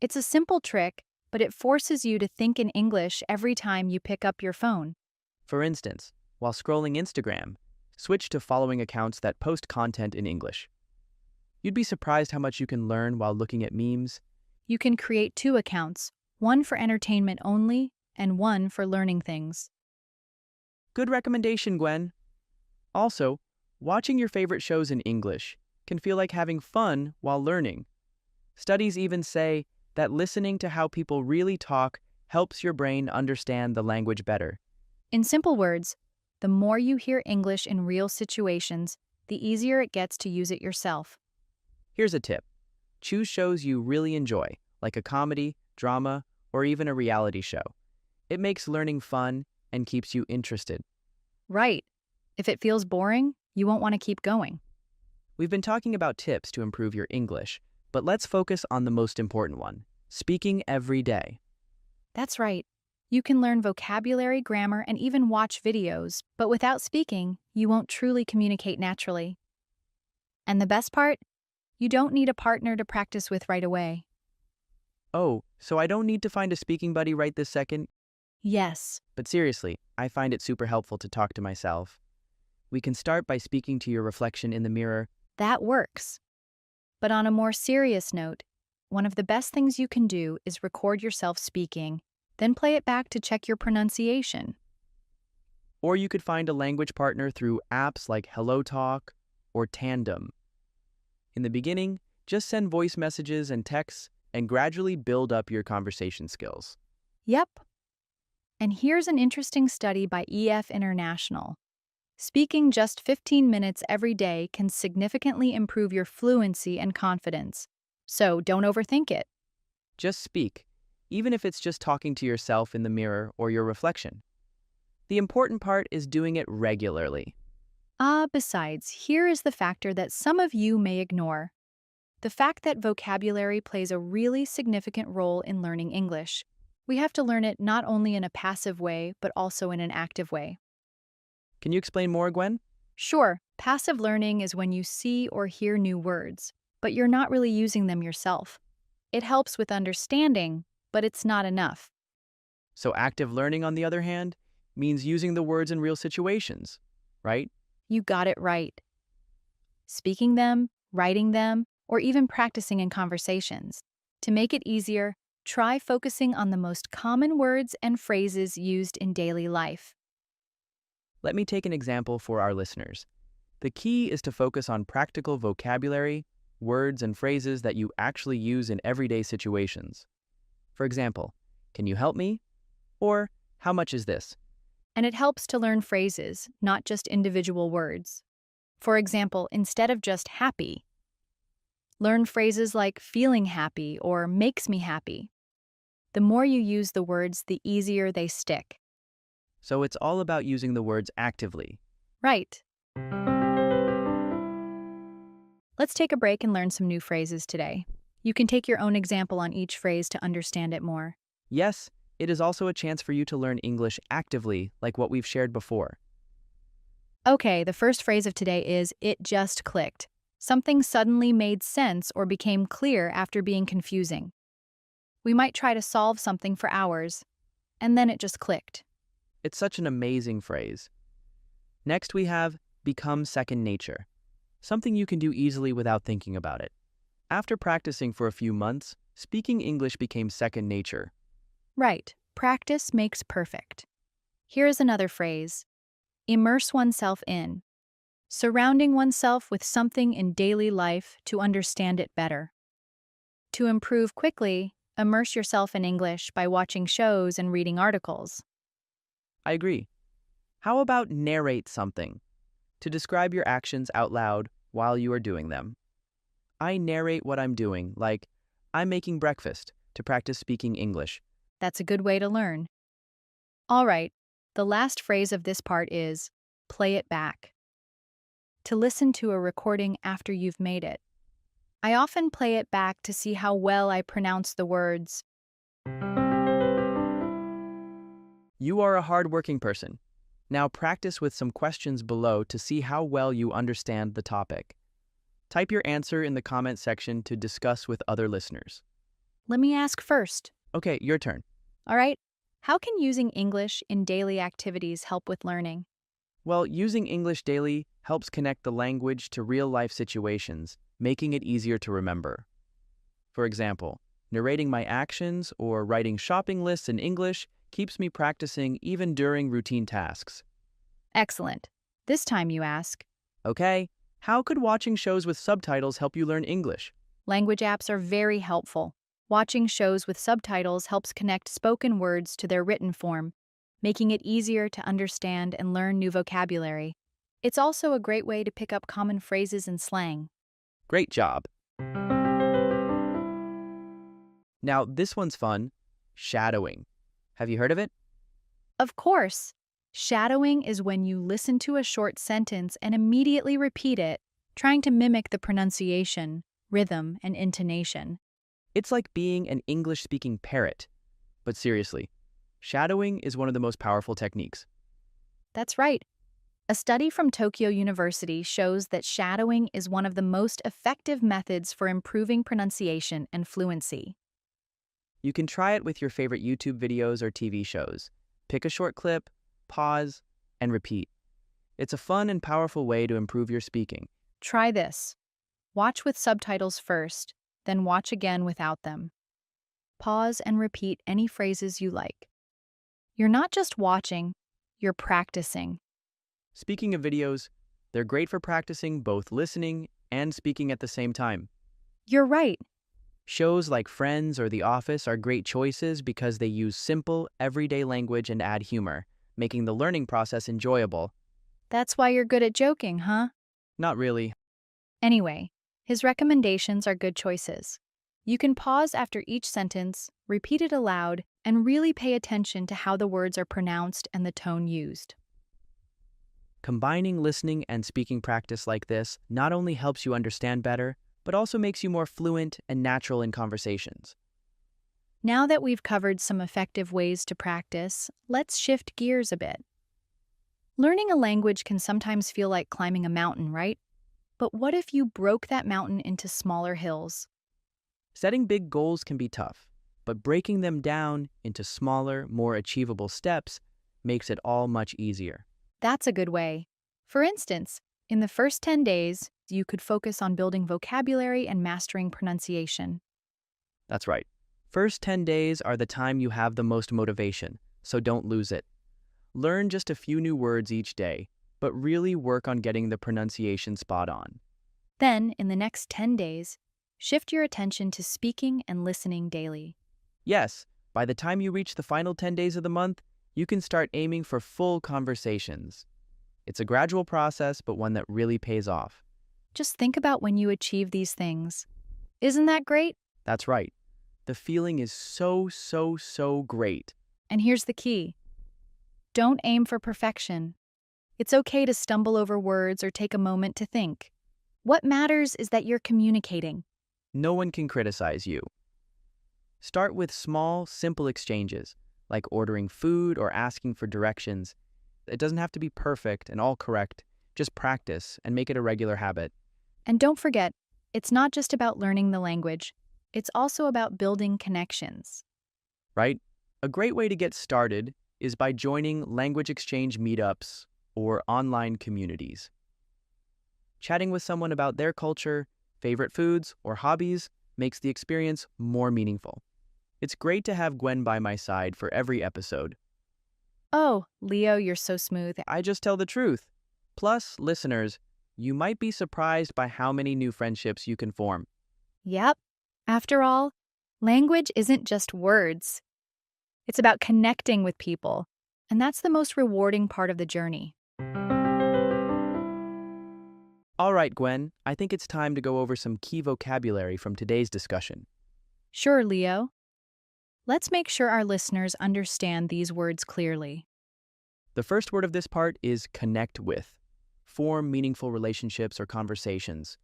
It's a simple trick, but it forces you to think in English every time you pick up your phone. For instance, while scrolling Instagram, switch to following accounts that post content in English. You'd be surprised how much you can learn while looking at memes. You can create 2 accounts, one for entertainment only and one for learning things. Good recommendation, Gwen. Also, watching your favorite shows in English can feel like having fun while learning. Studies even say that listening to how people really talk helps your brain understand the language better. In simple words, the more you hear English in real situations, the easier it gets to use it yourself. Here's a tip. Choose shows you really enjoy, like a comedy, drama, or even a reality show. It makes learning fun and keeps you interested. Right. If it feels boring, you won't want to keep going. We've been talking about tips to improve your English, but let's focus on the most important one, speaking every day. That's right. You can learn vocabulary, grammar, and even watch videos, but without speaking, you won't truly communicate naturally. And the best part? You don't need a partner to practice with right away. Oh, so I don't need to find a speaking buddy right this second? Yes, But seriously, I find it super helpful to talk to myself. We can start by speaking to your reflection in the mirror. that works. But on a more serious note, one of the best things you can do is record yourself speaking, then play it back to check your pronunciation. Or you could find a language partner through apps like HelloTalk or Tandem. In the beginning, just send voice messages and texts and gradually build up your conversation skills. Yep. And here's an interesting study by EF International. Speaking just 15 minutes every day can significantly improve your fluency and confidence. So don't overthink it. Just speak, even if it's just talking to yourself in the mirror or your reflection. The important part is doing it regularly. Besides, here is the factor that some of you may ignore. The fact that vocabulary plays a really significant role in learning English. We have to learn it not only in a passive way, but also in an active way. Can you explain more, Gwen? Sure, passive learning is when you see or hear new words, but you're not really using them yourself. It helps with understanding, but it's not enough. So active learning, on the other hand, means using the words in real situations, right? You got it right. Speaking them, writing them, or even practicing in conversations. To make it easier, try focusing on the most common words and phrases used in daily life. Let me take an example for our listeners. The key is to focus on practical vocabulary, words and phrases that you actually use in everyday situations. For example, can you help me? Or, how much is this? And it helps to learn phrases, not just individual words. For example, instead of just happy, learn phrases like feeling happy or makes me happy. The more you use the words, the easier they stick. So it's all about using the words actively. Right. Let's take a break and learn some new phrases today. You can take your own example on each phrase to understand it more. Yes, it is also a chance for you to learn English actively, like what we've shared before. Okay, the first phrase of today is "it just clicked." Something suddenly made sense or became clear after being confusing. We might try to solve something for hours, and then it just clicked. It's such an amazing phrase. Next, we have become second nature, something you can do easily without thinking about it. After practicing for a few months, speaking English became second nature. Right, practice makes perfect. Here is another phrase: immerse oneself in. Surrounding oneself with something in daily life to understand it better. To improve quickly, immerse yourself in English by watching shows and reading articles. I agree. How about narrate something? To describe your actions out loud while you are doing them. I narrate what I'm doing, like, I'm making breakfast, to practice speaking English. That's a good way to learn. All right, the last phrase of this part is play it back. To listen to a recording after you've made it. I often play it back to see how well I pronounce the words. You are a hardworking person. Now practice with some questions below to see how well you understand the topic. Type your answer in the comment section to discuss with other listeners. Let me ask first. Okay, your turn. All right, how can using English in daily activities help with learning? Well, using English daily helps connect the language to real-life situations, making it easier to remember. For example, narrating my actions or writing shopping lists in English keeps me practicing even during routine tasks. Excellent. This time you ask. Okay, how could watching shows with subtitles help you learn English? Language apps are very helpful. Watching shows with subtitles helps connect spoken words to their written form, making it easier to understand and learn new vocabulary. It's also a great way to pick up common phrases and slang. Great job. Now, this one's fun. Shadowing. Have you heard of it? Of course, shadowing is when you listen to a short sentence and immediately repeat it, trying to mimic the pronunciation, rhythm, and intonation. It's like being an English-speaking parrot. But seriously, shadowing is one of the most powerful techniques. That's right. A study from Tokyo University shows that shadowing is one of the most effective methods for improving pronunciation and fluency. You can try it with your favorite YouTube videos or TV shows. Pick a short clip, pause, and repeat. It's a fun and powerful way to improve your speaking. Try this. Watch with subtitles first, then watch again without them. Pause and repeat any phrases you like. You're not just watching, you're practicing. Speaking of videos, they're great for practicing both listening and speaking at the same time. You're right. Shows like Friends or The Office are great choices because they use simple, everyday language and add humor, making the learning process enjoyable. That's why you're good at joking, huh? Not really. Anyway, his recommendations are good choices. You can pause after each sentence, repeat it aloud, and really pay attention to how the words are pronounced and the tone used. Combining listening and speaking practice like this not only helps you understand better, but also makes you more fluent and natural in conversations. Now that we've covered some effective ways to practice, let's shift gears a bit. Learning a language can sometimes feel like climbing a mountain, right? But what if you broke that mountain into smaller hills? Setting big goals can be tough, but breaking them down into smaller, more achievable steps makes it all much easier. That's a good way. For instance, in the first 10 days, you could focus on building vocabulary and mastering pronunciation. That's right. First 10 days are the time you have the most motivation, so don't lose it. Learn just a few new words each day, but really work on getting the pronunciation spot on. Then, in the next 10 days, shift your attention to speaking and listening daily. Yes, by the time you reach the final 10 days of the month, you can start aiming for full conversations. It's a gradual process, but one that really pays off. Just think about when you achieve these things. Isn't that great? That's right. The feeling is so great. And here's the key. Don't aim for perfection. It's okay to stumble over words or take a moment to think. What matters is that you're communicating. No one can criticize you. Start with small, simple exchanges, like ordering food or asking for directions. It doesn't have to be perfect and all correct. Just practice and make it a regular habit, And don't forget, it's not just about learning the language, it's also about building connections. right? A great way to get started is by joining language exchange meetups or online communities. Chatting with someone about their culture, favorite foods, or hobbies makes the experience more meaningful. It's great to have Gwen by my side for every episode. Oh, Leo, you're so smooth. I just tell the truth. Plus, listeners, you might be surprised by how many new friendships you can form. Yep. After all, language isn't just words. It's about connecting with people, and that's the most rewarding part of the journey. All right, Gwen, I think it's time to go over some key vocabulary from today's discussion. Sure, Leo. Let's make sure our listeners understand these words clearly. The first word of this part is connect with. Form meaningful relationships or conversations.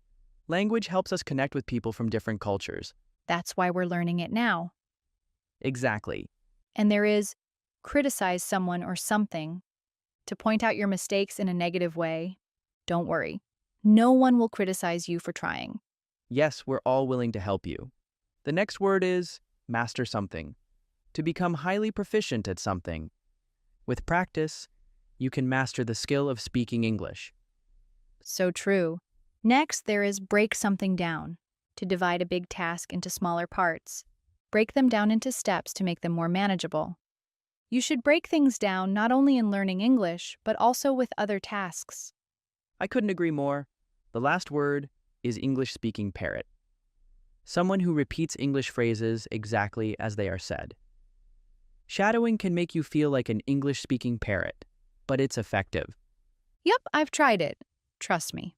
Language helps us connect with people from different cultures. That's why we're learning it now. Exactly. And there is criticize someone or something. To point out your mistakes in a negative way, don't worry. No one will criticize you for trying. Yes, we're all willing to help you. The next word is master something. To become highly proficient at something. With practice, you can master the skill of speaking English. So true. Next, there is break something down. To divide a big task into smaller parts. Break them down into steps to make them more manageable. You should break things down not only in learning English, but also with other tasks. I couldn't agree more. The last word is English-speaking parrot. Someone who repeats English phrases exactly as they are said. Shadowing can make you feel like an English-speaking parrot, but it's effective. Yep, I've tried it. Trust me.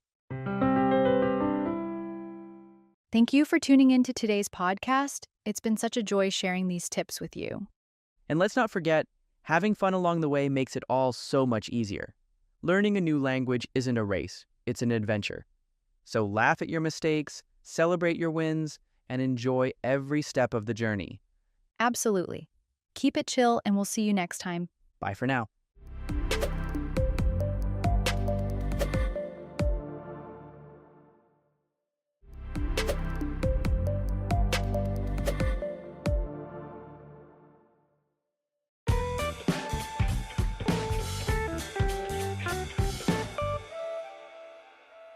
Thank you for tuning in to today's podcast. It's been such a joy sharing these tips with you. And let's not forget, having fun along the way makes it all so much easier. Learning a new language isn't a race, it's an adventure. So laugh at your mistakes, celebrate your wins, and enjoy every step of the journey. Absolutely. Keep it chill, and we'll see you next time. Bye for now.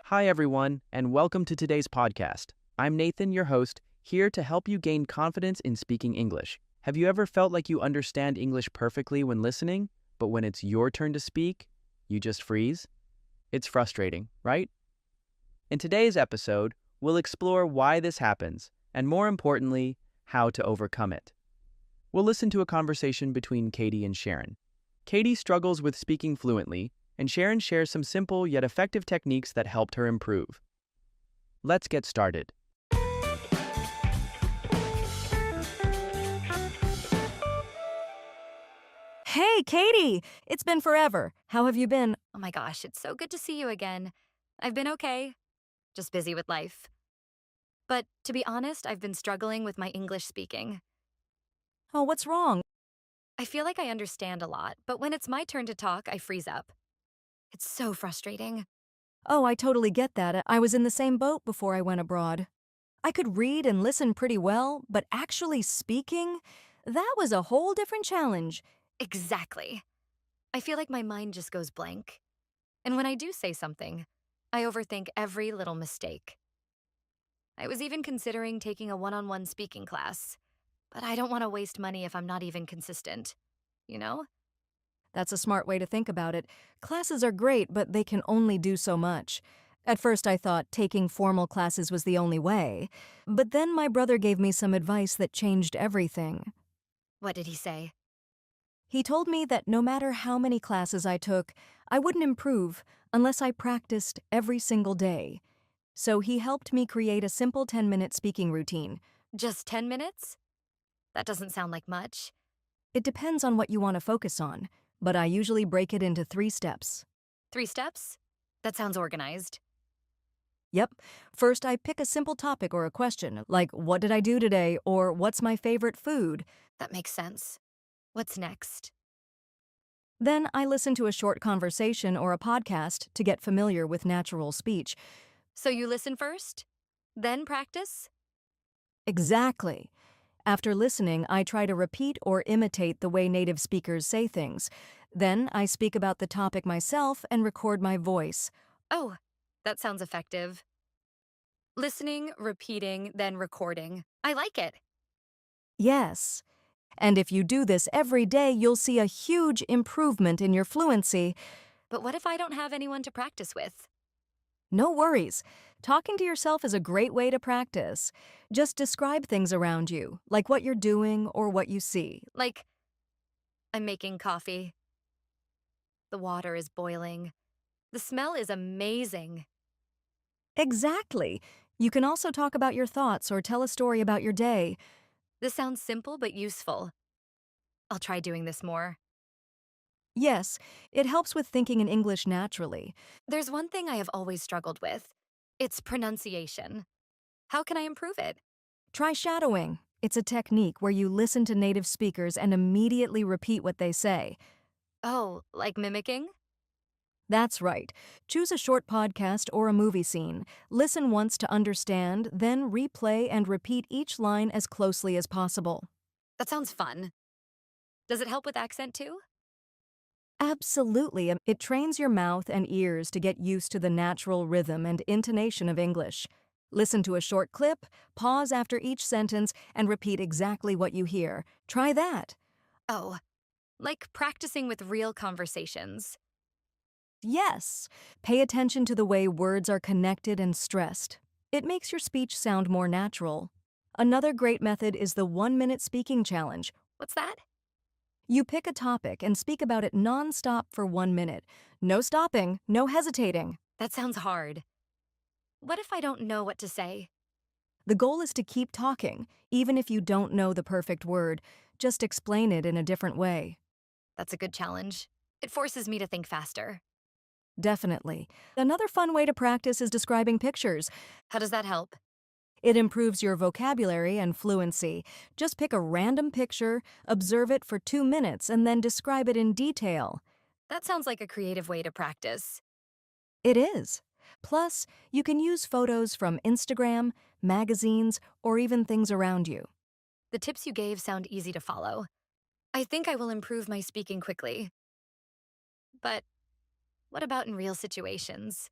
Hi, everyone, and welcome to today's podcast. I'm Nathan, your host, here to help you gain confidence in speaking English. Have you ever felt like you understand English perfectly when listening, but when it's your turn to speak, you just freeze? It's frustrating, right? In today's episode, we'll explore why this happens, and more importantly, how to overcome it. We'll listen to a conversation between Katie and Sharon. Katie struggles with speaking fluently, and Sharon shares some simple yet effective techniques that helped her improve. Let's get started. Hey, Katie! It's been forever. How have you been? Oh my gosh, it's so good to see you again. I've been okay, just busy with life. But to be honest, I've been struggling with my English speaking. Oh, what's wrong? I feel like I understand a lot, but when it's my turn to talk, I freeze up. It's so frustrating. Oh, I totally get that. I was in the same boat before I went abroad. I could read and listen pretty well, but actually speaking, that was a whole different challenge. Exactly. I feel like my mind just goes blank. And when I do say something, I overthink every little mistake. I was even considering taking a one-on-one speaking class, but I don't want to waste money if I'm not even consistent. You know? That's a smart way to think about it. Classes are great, but they can only do so much. At first, I thought taking formal classes was the only way, but then my brother gave me some advice that changed everything. What did he say? He told me that no matter how many classes I took, I wouldn't improve unless I practiced every single day. So he helped me create a simple 10-minute speaking routine. Just 10 minutes? That doesn't sound like much. It depends on what you want to focus on, but I usually break it into 3 steps. 3 steps? That sounds organized. Yep. First, I pick a simple topic or a question, like what did I do today, or what's my favorite food? That makes sense. What's next? Then I listen to a short conversation or a podcast to get familiar with natural speech. So you listen first, then practice? Exactly. After listening, I try to repeat or imitate the way native speakers say things. Then I speak about the topic myself and record my voice. Oh, that sounds effective. Listening, repeating, then recording. I like it. Yes. And if you do this every day, you'll see a huge improvement in your fluency. But what if I don't have anyone to practice with? No worries. Talking to yourself is a great way to practice. Just describe things around you, like what you're doing or what you see. Like, I'm making coffee. The water is boiling. The smell is amazing. Exactly. You can also talk about your thoughts or tell a story about your day. This sounds simple but useful. I'll try doing this more. Yes, it helps with thinking in English naturally. There's one thing I have always struggled with. It's pronunciation. How can I improve it? Try shadowing. It's a technique where you listen to native speakers and immediately repeat what they say. Oh, like mimicking? That's right. Choose a short podcast or a movie scene. Listen once to understand, then replay and repeat each line as closely as possible. That sounds fun. Does it help with accent too? Absolutely. It trains your mouth and ears to get used to the natural rhythm and intonation of English. Listen to a short clip, pause after each sentence, and repeat exactly what you hear. Try that. Oh, like practicing with real conversations. Yes. Pay attention to the way words are connected and stressed. It makes your speech sound more natural. Another great method is the 1-minute speaking challenge. What's that? You pick a topic and speak about it non-stop for 1 minute. No stopping, no hesitating. That sounds hard. What if I don't know what to say? The goal is to keep talking, even if you don't know the perfect word. Just explain it in a different way. That's a good challenge. It forces me to think faster. Definitely. Another fun way to practice is describing pictures. How does that help? It improves your vocabulary and fluency. Just pick a random picture, observe it for 2 minutes, and then describe it in detail. That sounds like a creative way to practice. It is. Plus, you can use photos from Instagram, magazines, or even things around you. The tips you gave sound easy to follow. I think I will improve my speaking quickly. But what about in real situations?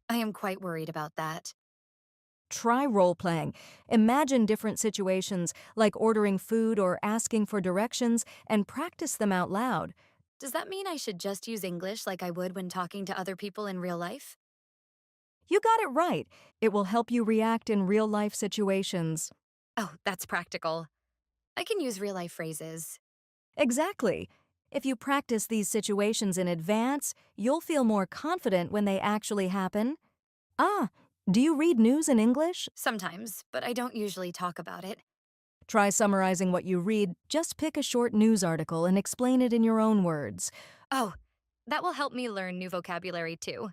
I am quite worried about that. Try role-playing. Imagine different situations, like ordering food or asking for directions, and practice them out loud. Does that mean I should just use English like I would when talking to other people in real life? You got it right. It will help you react in real-life situations. Oh, that's practical. I can use real-life phrases. Exactly. If you practice these situations in advance, you'll feel more confident when they actually happen. Do you read news in English? Sometimes, but I don't usually talk about it. Try summarizing what you read. Just pick a short news article and explain it in your own words. Oh, that will help me learn new vocabulary too.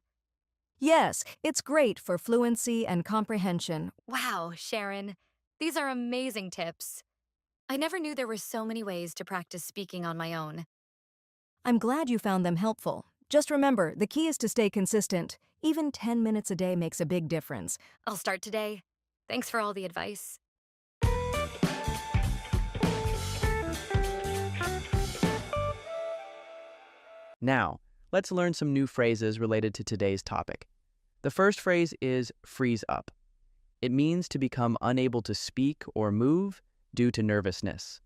Yes, it's great for fluency and comprehension. Wow, Sharon. These are amazing tips. I never knew there were so many ways to practice speaking on my own. I'm glad you found them helpful. Just remember, the key is to stay consistent. Even 10 minutes a day makes a big difference. I'll start today. Thanks for all the advice. Now, let's learn some new phrases related to today's topic. The first phrase is freeze up. It means to become unable to speak or move due to nervousness.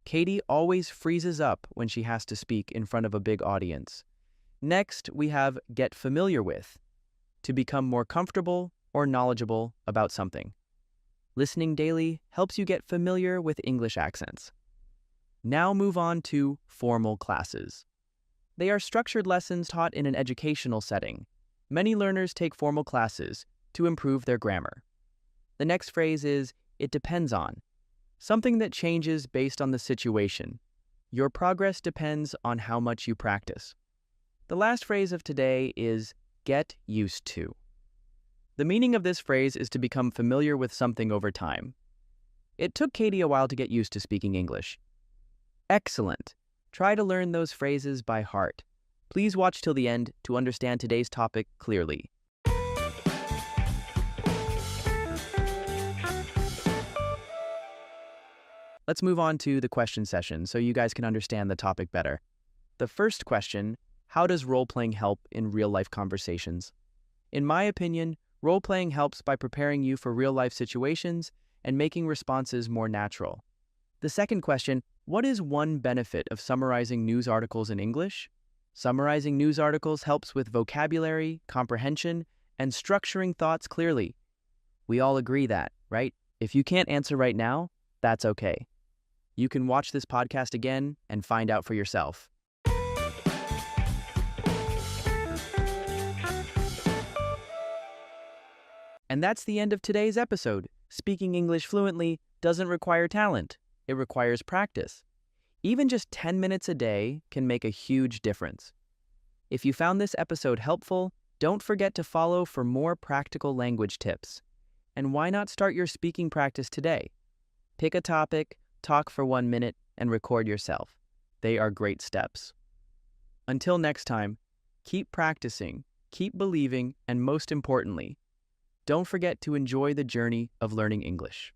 Katie always freezes up when she has to speak in front of a big audience. Next, we have get familiar with, to become more comfortable or knowledgeable about something. Listening daily helps you get familiar with English accents. Now move on to formal classes. They are structured lessons taught in an educational setting. Many learners take formal classes to improve their grammar. The next phrase is, it depends on, something that changes based on the situation. Your progress depends on how much you practice. The last phrase of today is, get used to. The meaning of this phrase is to become familiar with something over time. It took Katie a while to get used to speaking English. Excellent! Try to learn those phrases by heart. Please watch till the end to understand today's topic clearly. Let's move on to the question session so you guys can understand the topic better. The first question, how does role-playing help in real-life conversations? In my opinion, role-playing helps by preparing you for real-life situations and making responses more natural. The second question, what is one benefit of summarizing news articles in English? Summarizing news articles helps with vocabulary, comprehension, and structuring thoughts clearly. We all agree that, right? If you can't answer right now, that's okay. You can watch this podcast again and find out for yourself. And that's the end of today's episode. Speaking English fluently doesn't require talent. It requires practice. Even just 10 minutes a day can make a huge difference. If you found this episode helpful, don't forget to follow for more practical language tips. And why not start your speaking practice today? Pick a topic, talk for 1 minute, and record yourself. They are great steps. Until next time, keep practicing, keep believing, and most importantly, don't forget to enjoy the journey of learning English.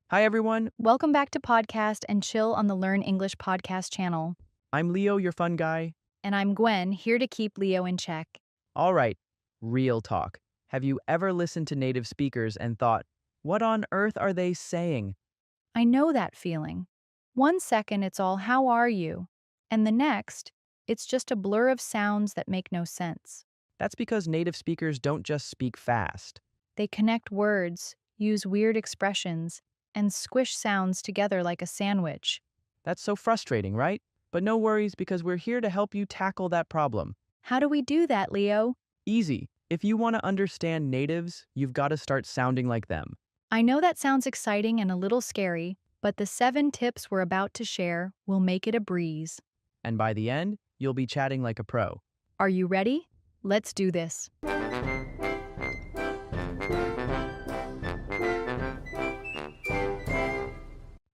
Hi everyone, Welcome back to Podcast and Chill on the Learn English Podcast channel. I'm Leo, your fun guy. And I'm Gwen, here to keep Leo in check. All right, real talk. Have you ever listened to native speakers and thought, what on earth are they saying? I know that feeling. 1 second it's all, how are you? And the next, it's just a blur of sounds that make no sense. That's because native speakers don't just speak fast. They connect words, use weird expressions, and squish sounds together like a sandwich. That's so frustrating, right? But no worries because we're here to help you tackle that problem. How do we do that, Leo? Easy. If you want to understand natives, you've got to start sounding like them. I know that sounds exciting and a little scary, but the 7 tips we're about to share will make it a breeze. And by the end, you'll be chatting like a pro. Are you ready? Let's do this.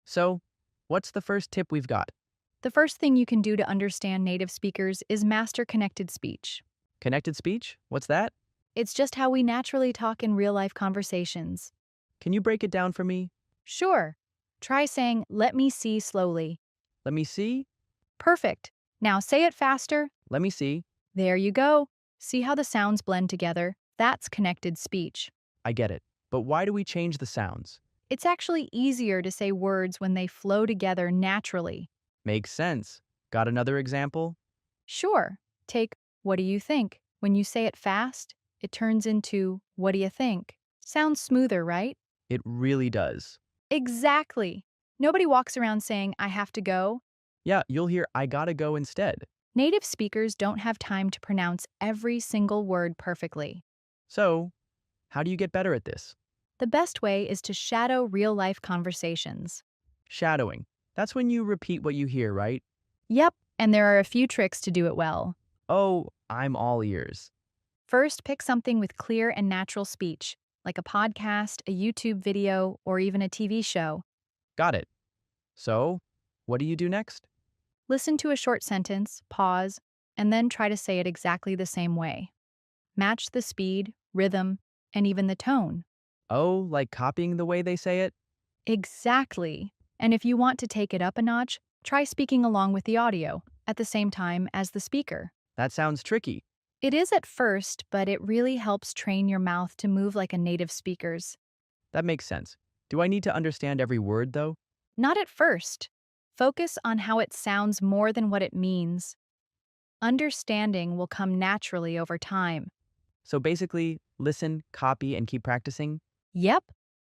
So, what's the first tip we've got? The first thing you can do to understand native speakers is master connected speech. Connected speech? What's that? It's just how we naturally talk in real-life conversations. Can you break it down for me? Sure. Try saying, let me see slowly. Let me see. Perfect. Now say it faster. Let me see. There you go. See how the sounds blend together? That's connected speech. I get it. But why do we change the sounds? It's actually easier to say words when they flow together naturally. Makes sense. Got another example? Sure. Take, what do you think? When you say it fast, it turns into, what do you think? Sounds smoother, right? It really does. Exactly. Nobody walks around saying, I have to go. Yeah, you'll hear I gotta go instead. Native speakers don't have time to pronounce every single word perfectly. So, how do you get better at this? The best way is to shadow real-life conversations. Shadowing. That's when you repeat what you hear, right? Yep, and there are a few tricks to do it well. Oh, I'm all ears. First, pick something with clear and natural speech, like a podcast, a YouTube video, or even a TV show. Got it. So, what do you do next? Listen to a short sentence, pause, and then try to say it exactly the same way. Match the speed, rhythm, and even the tone. Oh, like copying the way they say it? Exactly. And if you want to take it up a notch, try speaking along with the audio at the same time as the speaker. That sounds tricky. It is at first, but it really helps train your mouth to move like a native speaker's. That makes sense. Do I need to understand every word, though? Not at first. Focus on how it sounds more than what it means. Understanding will come naturally over time. So basically, listen, copy, and keep practicing? Yep.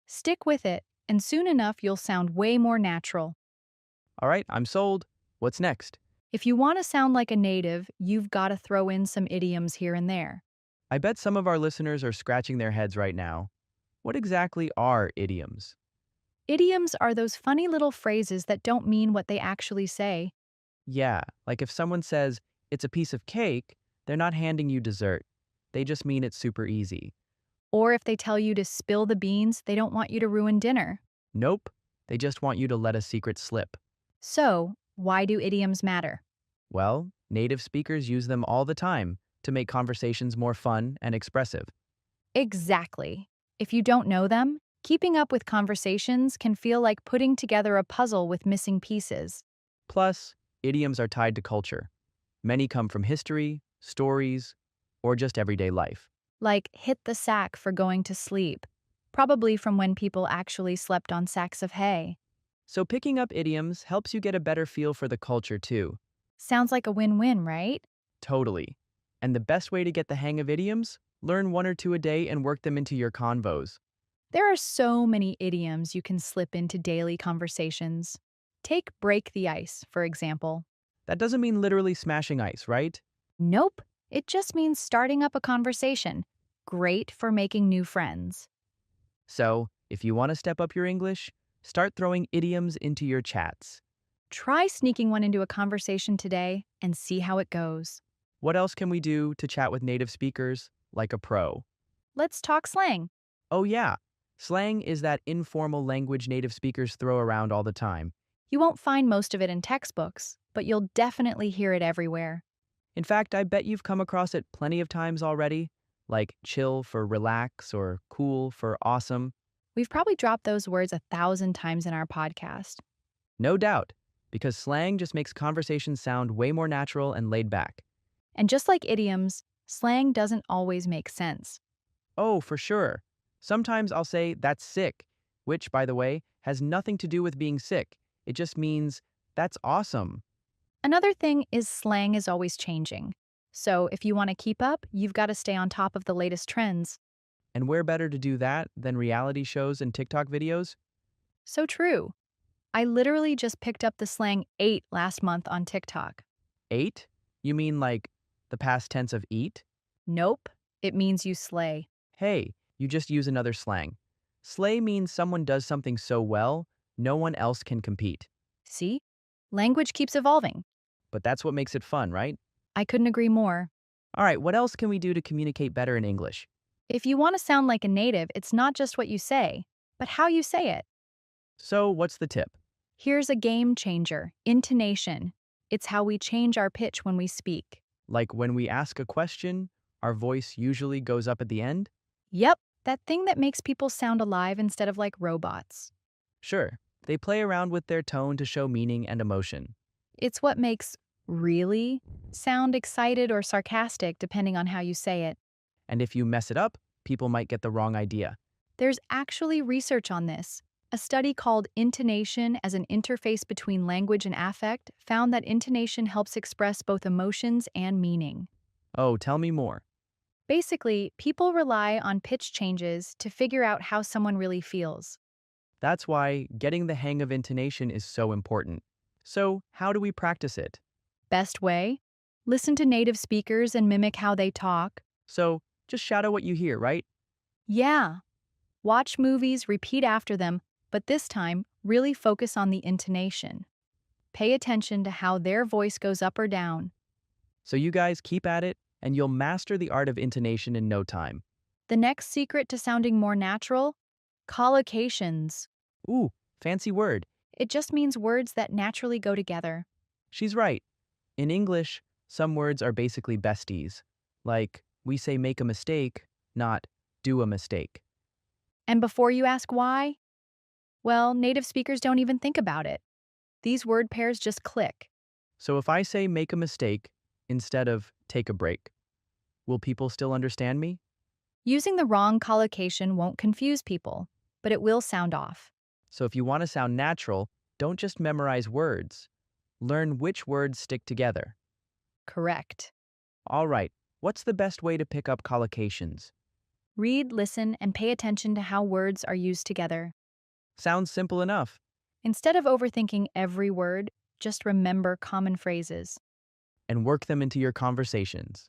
Stick with it, and soon enough you'll sound way more natural. All right, I'm sold. What's next? If you want to sound like a native, you've got to throw in some idioms here and there. I bet some of our listeners are scratching their heads right now. What exactly are idioms? Idioms are those funny little phrases that don't mean what they actually say. Yeah, like if someone says, it's a piece of cake, they're not handing you dessert. They just mean it's super easy. Or if they tell you to spill the beans, they don't want you to ruin dinner. Nope, they just want you to let a secret slip. So, why do idioms matter? Well, native speakers use them all the time to make conversations more fun and expressive. Exactly. If you don't know them, keeping up with conversations can feel like putting together a puzzle with missing pieces. Plus, idioms are tied to culture. Many come from history, stories, or just everyday life. Like hit the sack for going to sleep, probably from when people actually slept on sacks of hay. So picking up idioms helps you get a better feel for the culture too. Sounds like a win-win, right? Totally. And the best way to get the hang of idioms? Learn one or two a day and work them into your convos. There are so many idioms you can slip into daily conversations. Take break the ice, for example. That doesn't mean literally smashing ice, right? Nope, it just means starting up a conversation. Great for making new friends. So, if you want to step up your English, start throwing idioms into your chats. Try sneaking one into a conversation today and see how it goes. What else can we do to chat with native speakers like a pro? Let's talk slang. Oh yeah, slang is that informal language native speakers throw around all the time. You won't find most of it in textbooks, but you'll definitely hear it everywhere. In fact, I bet you've come across it plenty of times already, like chill for relax or cool for awesome. We've probably dropped those words 1,000 times in our podcast. No doubt, because slang just makes conversations sound way more natural and laid back. And just like idioms, slang doesn't always make sense. Oh, for sure. Sometimes I'll say, that's sick, which, by the way, has nothing to do with being sick. It just means, that's awesome. Another thing is slang is always changing. So if you want to keep up, you've got to stay on top of the latest trends. And where better to do that than reality shows and TikTok videos? So true. I literally just picked up the slang ate last month on TikTok. Ate? You mean like the past tense of eat? Nope, it means you slay. Hey, you just use another slang. Slay means someone does something so well, no one else can compete. See? Language keeps evolving. But that's what makes it fun, right? I couldn't agree more. All right, what else can we do to communicate better in English? If you want to sound like a native, it's not just what you say, but how you say it. So, what's the tip? Here's a game changer: intonation. It's how we change our pitch when we speak. Like when we ask a question, our voice usually goes up at the end? Yep, that thing that makes people sound alive instead of like robots. Sure, they play around with their tone to show meaning and emotion. It's what makes really sound excited or sarcastic depending on how you say it. And if you mess it up, people might get the wrong idea. There's actually research on this. A study called Intonation as an Interface Between Language and Affect found that intonation helps express both emotions and meaning. Oh, tell me more. Basically, people rely on pitch changes to figure out how someone really feels. That's why getting the hang of intonation is so important. So, how do we practice it? Best way? Listen to native speakers and mimic how they talk. So, just shadow what you hear, right? Yeah. Watch movies, repeat after them, but this time, really focus on the intonation. Pay attention to how their voice goes up or down. So you guys keep at it, and you'll master the art of intonation in no time. The next secret to sounding more natural? Collocations. Ooh, fancy word. It just means words that naturally go together. She's right. In English, some words are basically besties. Like, we say make a mistake, not do a mistake. And before you ask why, well, native speakers don't even think about it. These word pairs just click. So if I say make a mistake instead of take a break, will people still understand me? Using the wrong collocation won't confuse people, but it will sound off. So if you want to sound natural, don't just memorize words. Learn which words stick together. Correct. All right, what's the best way to pick up collocations? Read, listen, and pay attention to how words are used together. Sounds simple enough. Instead of overthinking every word, just remember common phrases. And work them into your conversations.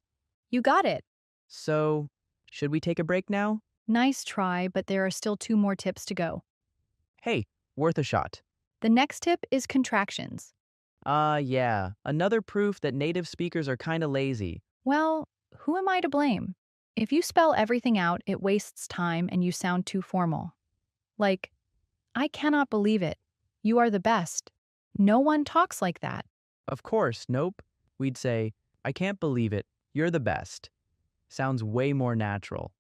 You got it. So, should we take a break now? Nice try, but there are still 2 more tips to go. Hey, Worth a shot. The next tip is contractions. Yeah, another proof that native speakers are kinda lazy. Well, who am I to blame? If you spell everything out, it wastes time and you sound too formal. Like, I cannot believe it. You are the best. No one talks like that. Of course, nope. We'd say, I can't believe it, you're the best. Sounds way more natural.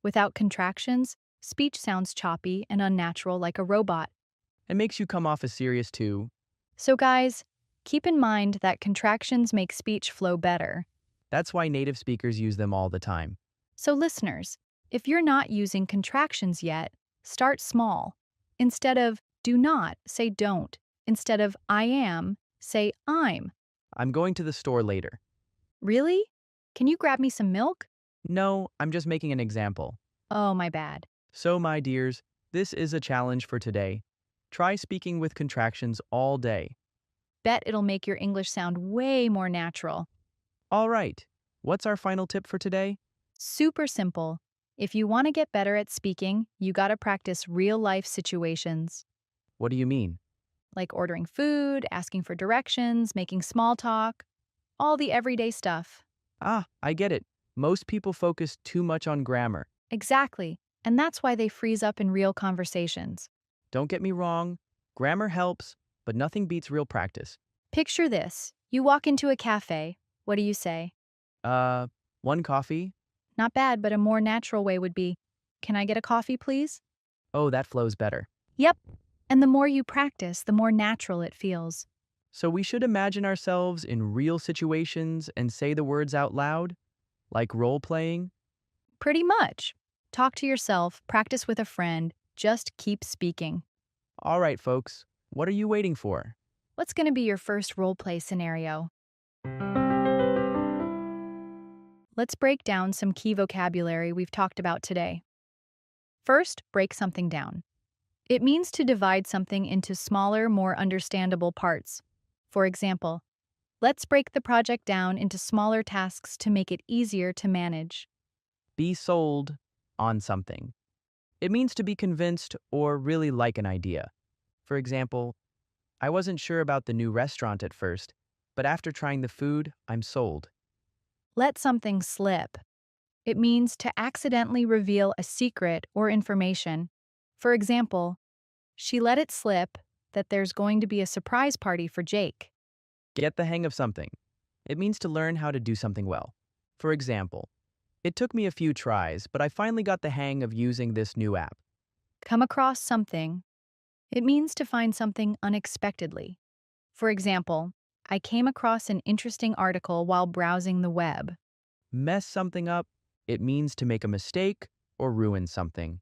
Without contractions, speech sounds choppy and unnatural like a robot. It makes you come off as serious too. So, guys, keep in mind that contractions make speech flow better. That's why native speakers use them all the time. So, listeners, if you're not using contractions yet, start small. Instead of do not, say don't. Instead of I am, say I'm. I'm going to the store later. Really? Can you grab me some milk? No, I'm just making an example. Oh, my bad. So, my dears, this is a challenge for today. Try speaking with contractions all day. Bet it'll make your English sound way more natural. All right, what's our final tip for today? Super simple. If you want to get better at speaking, you gotta practice real-life situations, What do you mean? like ordering food, asking for directions, making small talk, all the everyday stuff. I get it. Most people focus too much on grammar. Exactly. And that's why they freeze up in real conversations. Don't get me wrong, grammar helps, but nothing beats real practice. Picture this. You walk into a cafe. What do you say? One coffee? Not bad, but a more natural way would be, "Can I get a coffee, please?" Oh, that flows better. Yep. And the more you practice, the more natural it feels. So we should imagine ourselves in real situations and say the words out loud? Like role-playing? Pretty much. Talk to yourself, practice with a friend, just keep speaking. All right, folks, what are you waiting for? What's going to be your first role play scenario? Let's break down some key vocabulary we've talked about today. First, break something down. It means to divide something into smaller, more understandable parts. For example, let's break the project down into smaller tasks to make it easier to manage. Be sold on something. It means to be convinced or really like an idea. For example, I wasn't sure about the new restaurant at first, but after trying the food, I'm sold. Let something slip. It means to accidentally reveal a secret or information. For example, she let it slip that there's going to be a surprise party for Jake. Get the hang of something. It means to learn how to do something well. For example, it took me a few tries, but I finally got the hang of using this new app. Come across something. It means to find something unexpectedly. For example, I came across an interesting article while browsing the web. Mess something up. It means to make a mistake or ruin something.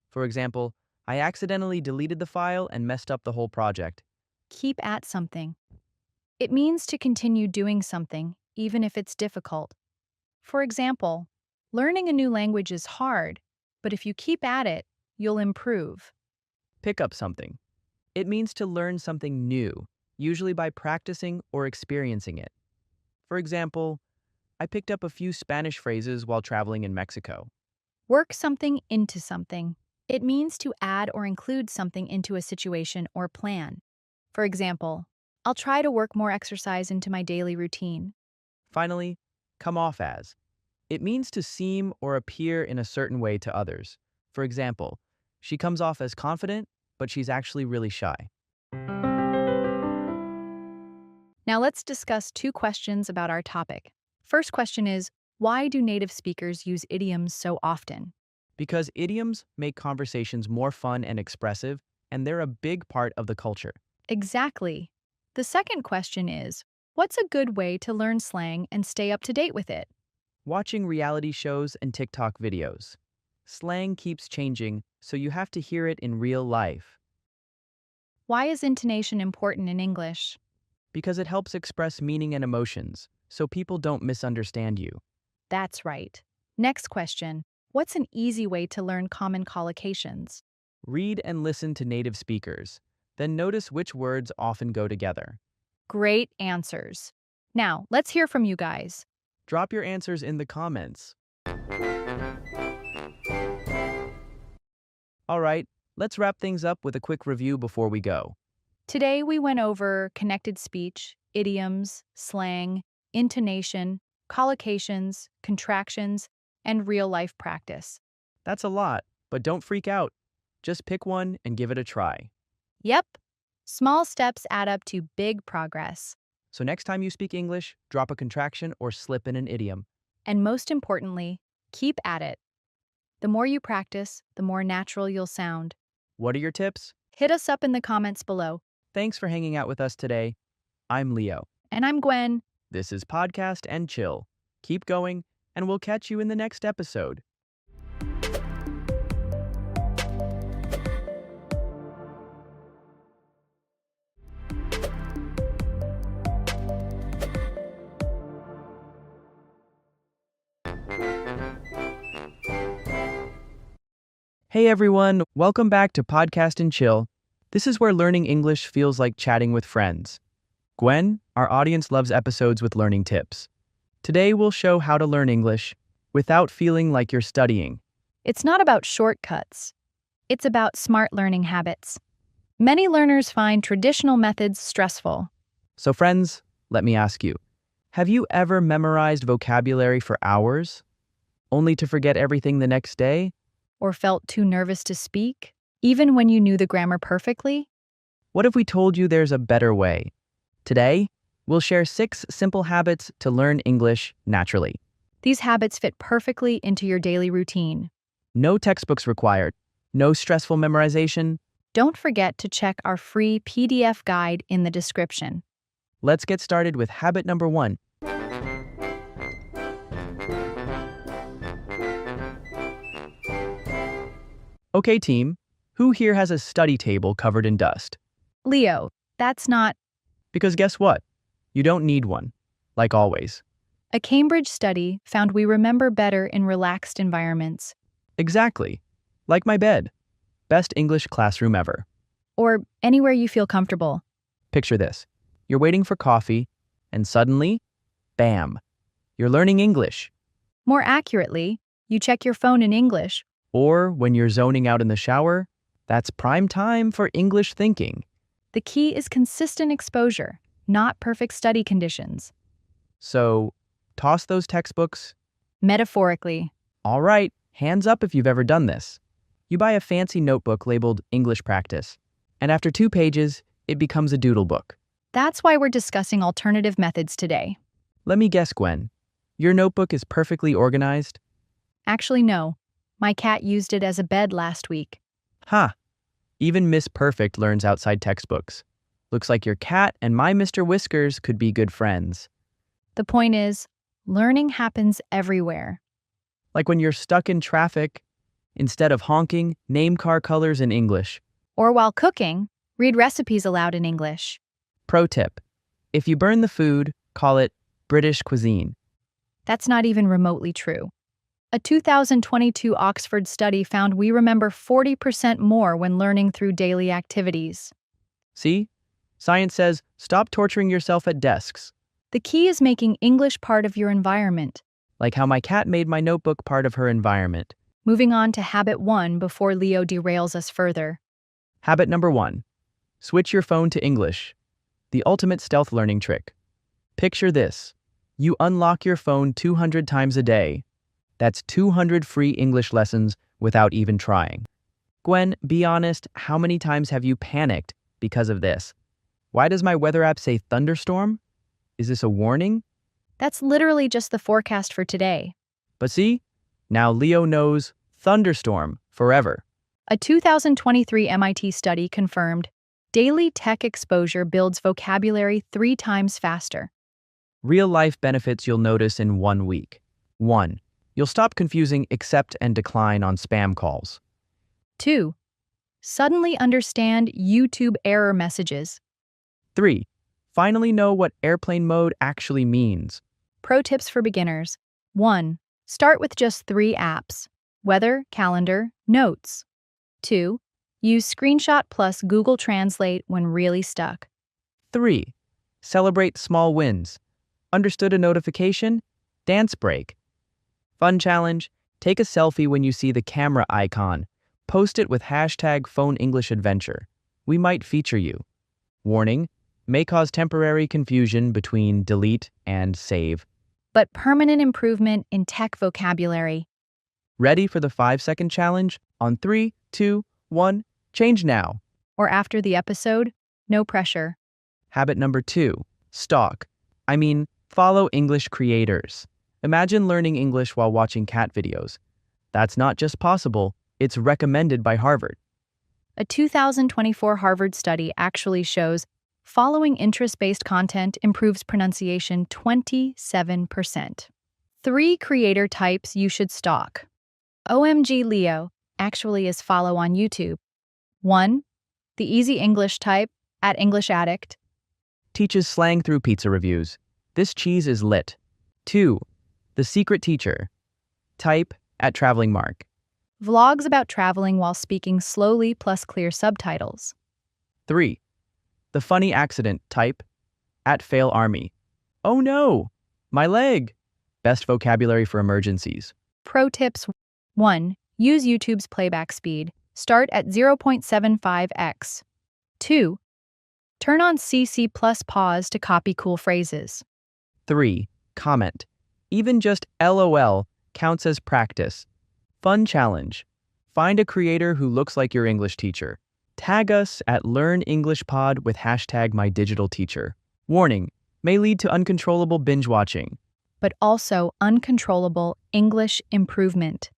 For example, I accidentally deleted the file and messed up the whole project. Keep at something. It means to continue doing something, even if it's difficult. For example, learning a new language is hard, but if you keep at it, you'll improve. Pick up something. It means to learn something new, usually by practicing or experiencing it. For example, I picked up a few Spanish phrases while traveling in Mexico. Work something into something. It means to add or include something into a situation or plan. For example, I'll try to work more exercise into my daily routine. Finally, come off as. It means to seem or appear in a certain way to others. For example, she comes off as confident, but she's actually really shy. Now let's discuss 2 questions about our topic. First question is, why do native speakers use idioms so often? Because idioms make conversations more fun and expressive, and they're a big part of the culture. Exactly. The second question is, what's a good way to learn slang and stay up to date with it? Watching reality shows and TikTok videos. Slang keeps changing, so you have to hear it in real life. Why is intonation important in English? Because it helps express meaning and emotions, so people don't misunderstand you. That's right. Next question, what's an easy way to learn common collocations? Read and listen to native speakers, then notice which words often go together. Great answers. Now, let's hear from you guys. Drop your answers in the comments. All right, let's wrap things up with a quick review before we go. Today we went over connected speech, idioms, slang, intonation, collocations, contractions, and real-life practice. That's a lot, but don't freak out. Just pick one and give it a try. Yep, small steps add up to big progress. So next time you speak English, drop a contraction or slip in an idiom. And most importantly, keep at it. The more you practice, the more natural you'll sound. What are your tips? Hit us up in the comments below. Thanks for hanging out with us today. I'm Leo. And I'm Gwen. This is Podcast and Chill. Keep going, and we'll catch you in the next episode. Hey everyone, welcome back to Podcast and Chill. This is where learning English feels like chatting with friends. Gwen, our audience loves episodes with learning tips. Today we'll show how to learn English without feeling like you're studying. It's not about shortcuts. It's about smart learning habits. Many learners find traditional methods stressful. So friends, let me ask you, have you ever memorized vocabulary for hours, only to forget everything the next day? Or felt too nervous to speak, even when you knew the grammar perfectly? What if we told you there's a better way? Today, we'll share 6 simple habits to learn English naturally. These habits fit perfectly into your daily routine. No textbooks required, no stressful memorization. Don't forget to check our free PDF guide in the description. Let's get started with habit number 1. Okay, team, who here has a study table covered in dust? Leo, that's not... Because guess what? You don't need one, like always. A Cambridge study found we remember better in relaxed environments. Exactly. Like my bed. Best English classroom ever. Or anywhere you feel comfortable. Picture this. You're waiting for coffee, and suddenly, bam, you're learning English. More accurately, you check your phone in English. Or when you're zoning out in the shower, that's prime time for English thinking. The key is consistent exposure, not perfect study conditions. So, toss those textbooks. Metaphorically. All right, hands up if you've ever done this. You buy a fancy notebook labeled English Practice, and after 2 pages, it becomes a doodle book. That's why we're discussing alternative methods today. Let me guess, Gwen. Your notebook is perfectly organized? Actually, no. My cat used it as a bed last week. Ha! Even Miss Perfect learns outside textbooks. Looks like your cat and my Mr. Whiskers could be good friends. The point is, learning happens everywhere. Like when you're stuck in traffic, instead of honking, name car colors in English. Or while cooking, read recipes aloud in English. Pro tip. If you burn the food, call it British cuisine. That's not even remotely true. A 2022 Oxford study found we remember 40% more when learning through daily activities. See? Science says, stop torturing yourself at desks. The key is making English part of your environment. Like how my cat made my notebook part of her environment. Moving on to habit 1 before Leo derails us further. Habit number 1. Switch your phone to English. The ultimate stealth learning trick. Picture this. You unlock your phone 200 times a day. That's 200 free English lessons without even trying. Gwen, be honest, how many times have you panicked because of this? Why does my weather app say thunderstorm? Is this a warning? That's literally just the forecast for today. But see, now Leo knows thunderstorm forever. A 2023 MIT study confirmed daily tech exposure builds vocabulary 3 times faster. Real-life benefits you'll notice in 1 week. 1. You'll stop confusing accept and decline on spam calls. 2. Suddenly understand YouTube error messages. 3. Finally know what airplane mode actually means. Pro tips for beginners. 1. Start with just 3 apps: Weather, Calendar, Notes. 2. Use Screenshot plus Google Translate when really stuck. 3. Celebrate small wins. Understood a notification? Dance break. Fun challenge, take a selfie when you see the camera icon. Post it with hashtag #PhoneEnglishAdventure. We might feature you. Warning, may cause temporary confusion between delete and save. but permanent improvement in tech vocabulary. Ready for the 5-second challenge? On 3, 2, 1, change now. Or after the episode, no pressure. Habit number 2, follow English creators. Imagine learning English while watching cat videos. That's not just possible, it's recommended by Harvard. A 2024 Harvard study actually shows following interest-based content improves pronunciation 27%. 3 creator types you should stalk. OMG Leo actually is follow on YouTube. 1. The easy English type at English Addict. Teaches slang through pizza reviews. This cheese is lit. 2. The secret teacher. Type at Traveling Mark. Vlogs about traveling while speaking slowly plus clear subtitles. 3. The funny accident type at Fail Army. Oh no! My leg! Best vocabulary for emergencies. Pro tips 1. Use YouTube's playback speed. Start at 0.75x. 2. Turn on CC plus pause to copy cool phrases. 3. Comment. Even just LOL counts as practice. Fun challenge. Find a creator who looks like your English teacher. Tag us at LearnEnglishPod with hashtag MyDigitalTeacher. Warning, may lead to uncontrollable binge watching. But also uncontrollable English improvement.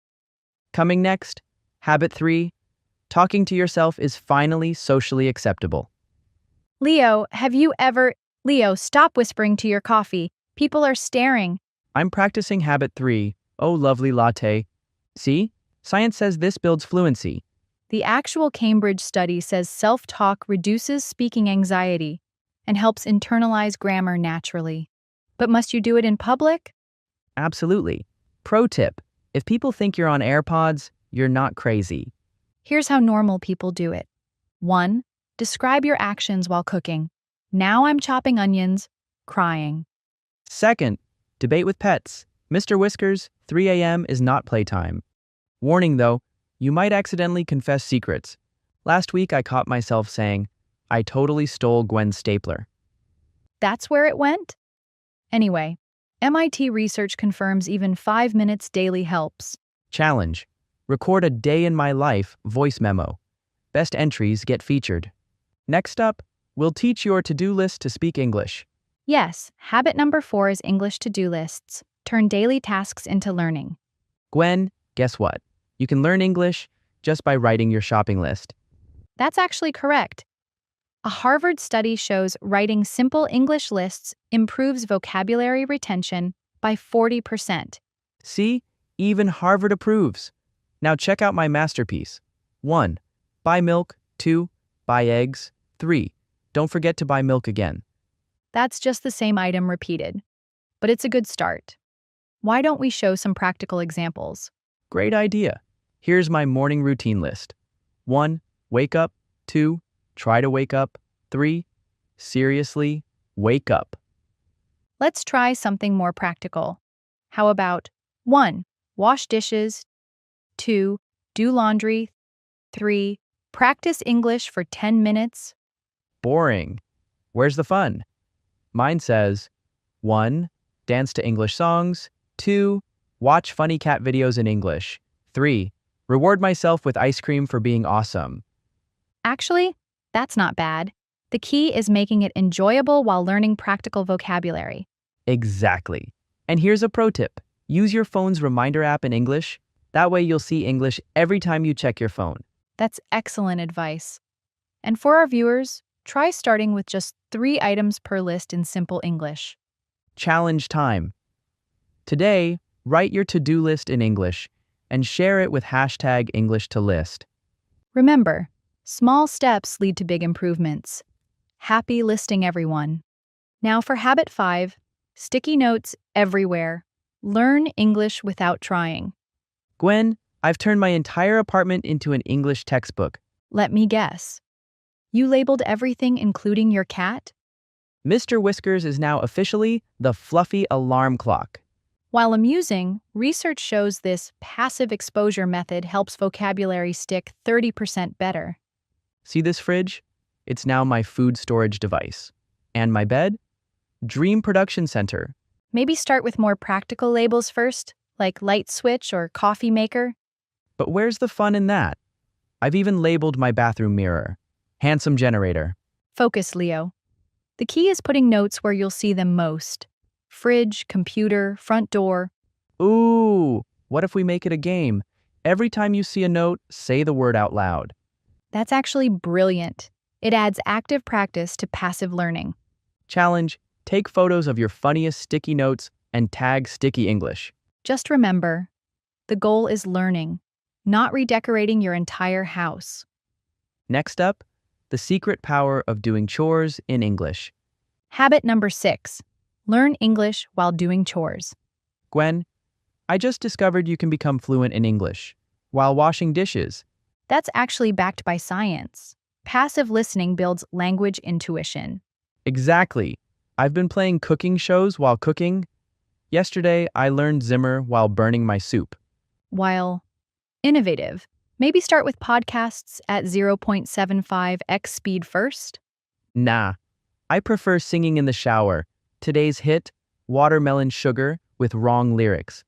Coming next, Habit 3, talking to yourself is finally socially acceptable. Leo, stop whispering to your coffee. People are staring. I'm practicing Habit 3, oh lovely latte. See? Science says this builds fluency. The actual Cambridge study says self-talk reduces speaking anxiety and helps internalize grammar naturally. But must you do it in public? Absolutely. Pro tip, if people think you're on AirPods, you're not crazy. Here's how normal people do it. 1. Describe your actions while cooking. Now I'm chopping onions, crying. 2. Debate with pets. Mr. Whiskers, 3 a.m. is not playtime. Warning though, you might accidentally confess secrets. Last week I caught myself saying, I totally stole Gwen's stapler. That's where it went? Anyway, MIT research confirms even 5 minutes daily helps. Challenge. Record a day in my life voice memo. Best entries get featured. Next up, we'll teach your to-do list to speak English. Yes, habit number 4 is English to-do lists. Turn daily tasks into learning. Gwen, guess what? You can learn English just by writing your shopping list. That's actually correct. A Harvard study shows writing simple English lists improves vocabulary retention by 40%. See? Even Harvard approves. Now check out my masterpiece. 1. Buy milk. 2. Buy eggs. 3. Don't forget to buy milk again. That's just the same item repeated. But it's a good start. Why don't we show some practical examples? Great idea. Here's my morning routine list. 1. Wake up. 2. Try to wake up. 3. Seriously, wake up. Let's try something more practical. How about 1. Wash dishes. 2. Do laundry. 3. Practice English for 10 minutes. Boring. Where's the fun? Mine says 1. Dance to English songs. 2. Watch funny cat videos in English. 3. Reward myself with ice cream for being awesome. Actually, that's not bad. The key is making it enjoyable while learning practical vocabulary. Exactly. And here's a pro tip. Use your phone's reminder app in English. That way you'll see English every time you check your phone. That's excellent advice. And for our viewers, try starting with just 3 items per list in simple English. Challenge time. Today, write your to-do list in English and share it with hashtag English to list. Remember, small steps lead to big improvements. Happy listing, everyone. Now for habit 5, sticky notes everywhere. Learn English without trying. Gwen, I've turned my entire apartment into an English textbook. Let me guess. You labeled everything including your cat? Mr. Whiskers is now officially the fluffy alarm clock. While amusing, research shows this passive exposure method helps vocabulary stick 30% better. See this fridge? It's now my food storage device. And my bed? Dream production center. Maybe start with more practical labels first, like light switch or coffee maker. But where's the fun in that? I've even labeled my bathroom mirror. Handsome generator. Focus, Leo. The key is putting notes where you'll see them most. Fridge, computer, front door. Ooh, what if we make it a game? Every time you see a note, say the word out loud. That's actually brilliant. It adds active practice to passive learning. Challenge, take photos of your funniest sticky notes and tag Sticky English. Just remember, the goal is learning, not redecorating your entire house. Next up, the secret power of doing chores in English. Habit number 6. Learn English while doing chores. Gwen, I just discovered you can become fluent in English while washing dishes. That's actually backed by science. Passive listening builds language intuition. Exactly. I've been playing cooking shows while cooking. Yesterday, I learned Zimmer while burning my soup. While innovative, maybe start with podcasts at 0.75x speed first. Nah, I prefer singing in the shower. Today's hit, Watermelon Sugar, with wrong lyrics.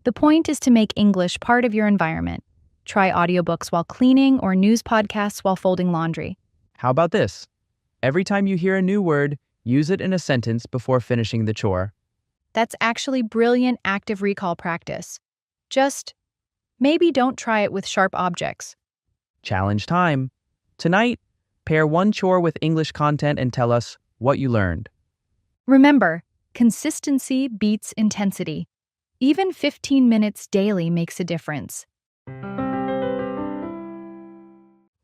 The point is to make English part of your environment. Try audiobooks while cleaning or news podcasts while folding laundry. How about this? Every time you hear a new word, use it in a sentence before finishing the chore. That's actually brilliant active recall practice. Just maybe don't try it with sharp objects. Challenge time. Tonight, pair one chore with English content and tell us what you learned. Remember, consistency beats intensity. Even 15 minutes daily makes a difference.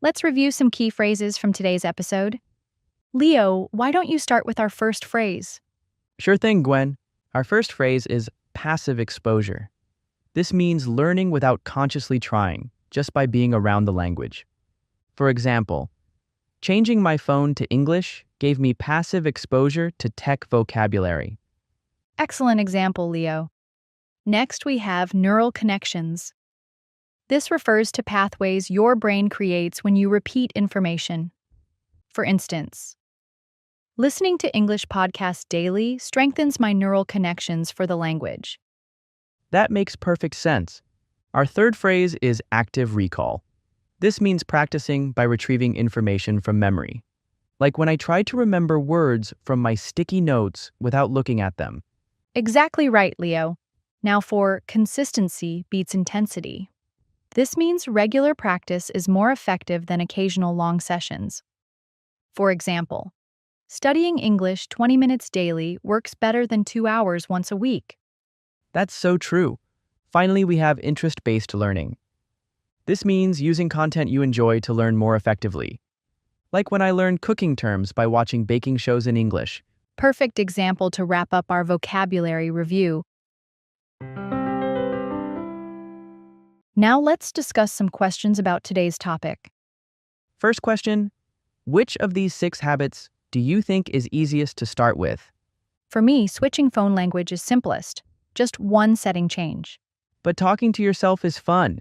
Let's review some key phrases from today's episode. Leo, why don't you start with our first phrase? Sure thing, Gwen. Our first phrase is passive exposure. This means learning without consciously trying, just by being around the language. For example, changing my phone to English gave me passive exposure to tech vocabulary. Excellent example, Leo. Next, we have neural connections. This refers to pathways your brain creates when you repeat information. For instance, listening to English podcasts daily strengthens my neural connections for the language. That makes perfect sense. Our third phrase is active recall. This means practicing by retrieving information from memory. Like when I try to remember words from my sticky notes without looking at them. Exactly right, Leo. Now for consistency beats intensity. This means regular practice is more effective than occasional long sessions. For example, studying English 20 minutes daily works better than 2 hours once a week. That's so true. Finally, we have interest-based learning. This means using content you enjoy to learn more effectively. Like when I learned cooking terms by watching baking shows in English. Perfect example to wrap up our vocabulary review. Now let's discuss some questions about today's topic. First question, which of these 6 habits do you think is easiest to start with? For me, switching phone language is simplest. Just one setting change. But talking to yourself is fun.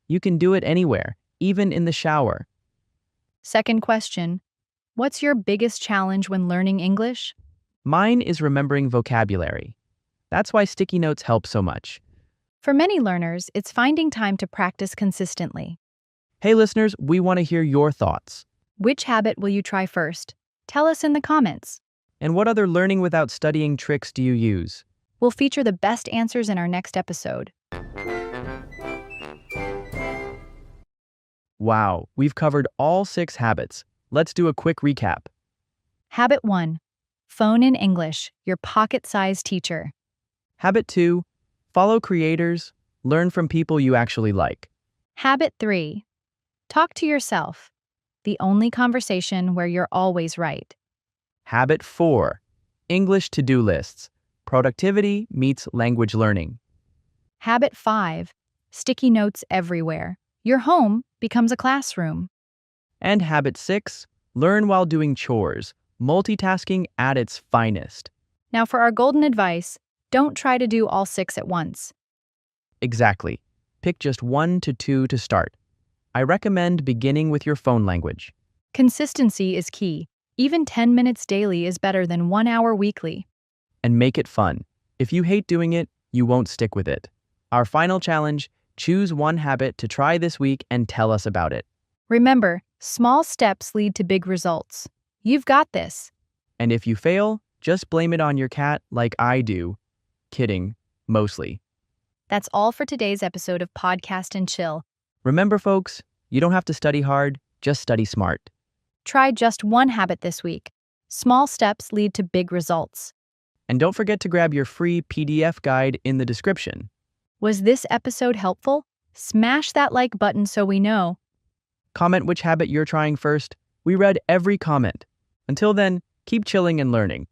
You can do it anywhere, even in the shower. Second question, what's your biggest challenge when learning English? Mine is remembering vocabulary. That's why sticky notes help so much. For many learners, it's finding time to practice consistently. Hey listeners, we want to hear your thoughts. Which habit will you try first? Tell us in the comments. And what other learning without studying tricks do you use? We'll feature the best answers in our next episode. Wow, we've covered all 6 habits. Let's do a quick recap. Habit 1. Phone in English, your pocket-sized teacher. Habit 2. Follow creators. Learn from people you actually like. Habit 3. Talk to yourself. The only conversation where you're always right. Habit 4. English to-do lists. Productivity meets language learning. Habit 5. Sticky notes everywhere. Your home becomes a classroom. And habit 6. Learn while doing chores. Multitasking at its finest. Now for our golden advice, Don't try to do all 6 at once. Exactly. Pick just 1 to 2 to start. I recommend beginning with your phone language. Consistency is key. Even 10 minutes daily is better than 1 hour weekly. And make it fun. If you hate doing it, you won't stick with it. Our final challenge, choose one habit to try this week and tell us about it. Remember, small steps lead to big results. You've got this. And if you fail, just blame it on your cat like I do. Kidding, mostly. That's all for today's episode of Podcast and Chill. Remember, folks, you don't have to study hard, just study smart. Try just one habit this week. Small steps lead to big results. And don't forget to grab your free PDF guide in the description. Was this episode helpful? Smash that like button so we know. Comment which habit you're trying first. We read every comment. Until then, keep chilling and learning.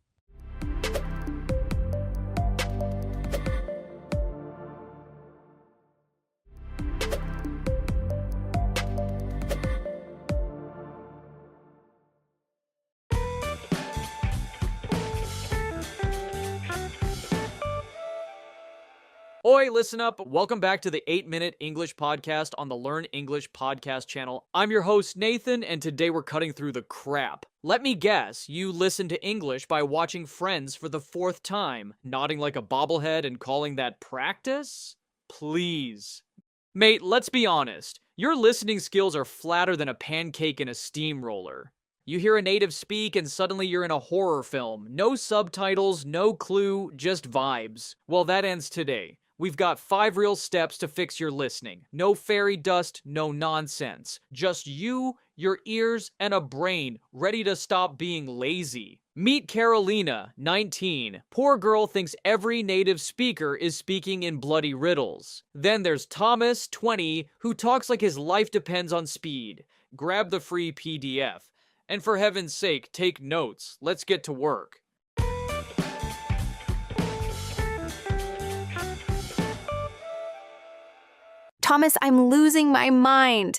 Oi, listen up. Welcome back to the 8-Minute English Podcast on the Learn English Podcast channel. I'm your host, Nathan, and today we're cutting through the crap. Let me guess, you listen to English by watching Friends for the 4th time, nodding like a bobblehead and calling that practice? Please. Mate, let's be honest. Your listening skills are flatter than a pancake in a steamroller. You hear a native speak and suddenly you're in a horror film. No subtitles, no clue, just vibes. Well, that ends today. We've got 5 real steps to fix your listening. No fairy dust, no nonsense. Just you, your ears, and a brain ready to stop being lazy. Meet Carolina, 19. Poor girl thinks every native speaker is speaking in bloody riddles. Then there's Thomas, 20, who talks like his life depends on speed. Grab the free PDF. And for heaven's sake, take notes. Let's get to work. Thomas, I'm losing my mind.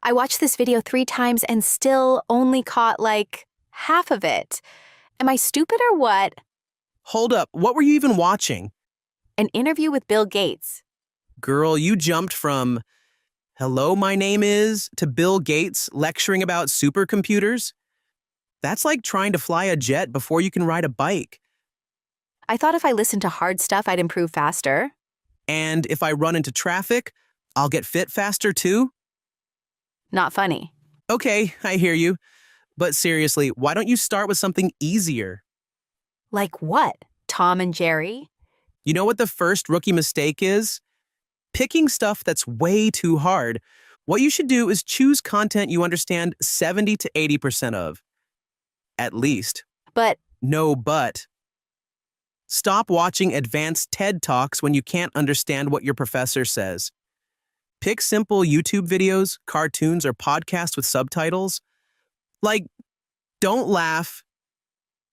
I watched this video 3 times and still only caught like half of it. Am I stupid or what? Hold up, what were you even watching? An interview with Bill Gates. Girl, you jumped from, hello, my name is, to Bill Gates lecturing about supercomputers? That's like trying to fly a jet before you can ride a bike. I thought if I listened to hard stuff, I'd improve faster. And if I run into traffic, I'll get fit faster too? Not funny. Okay, I hear you. But seriously, why don't you start with something easier? Like what? Tom and Jerry? You know what the first rookie mistake is? Picking stuff that's way too hard. What you should do is choose content you understand 70 to 80% of. At least. But No but. Stop watching advanced TED Talks when you can't understand what your professor says. Pick simple YouTube videos, cartoons, or podcasts with subtitles. Like, don't laugh,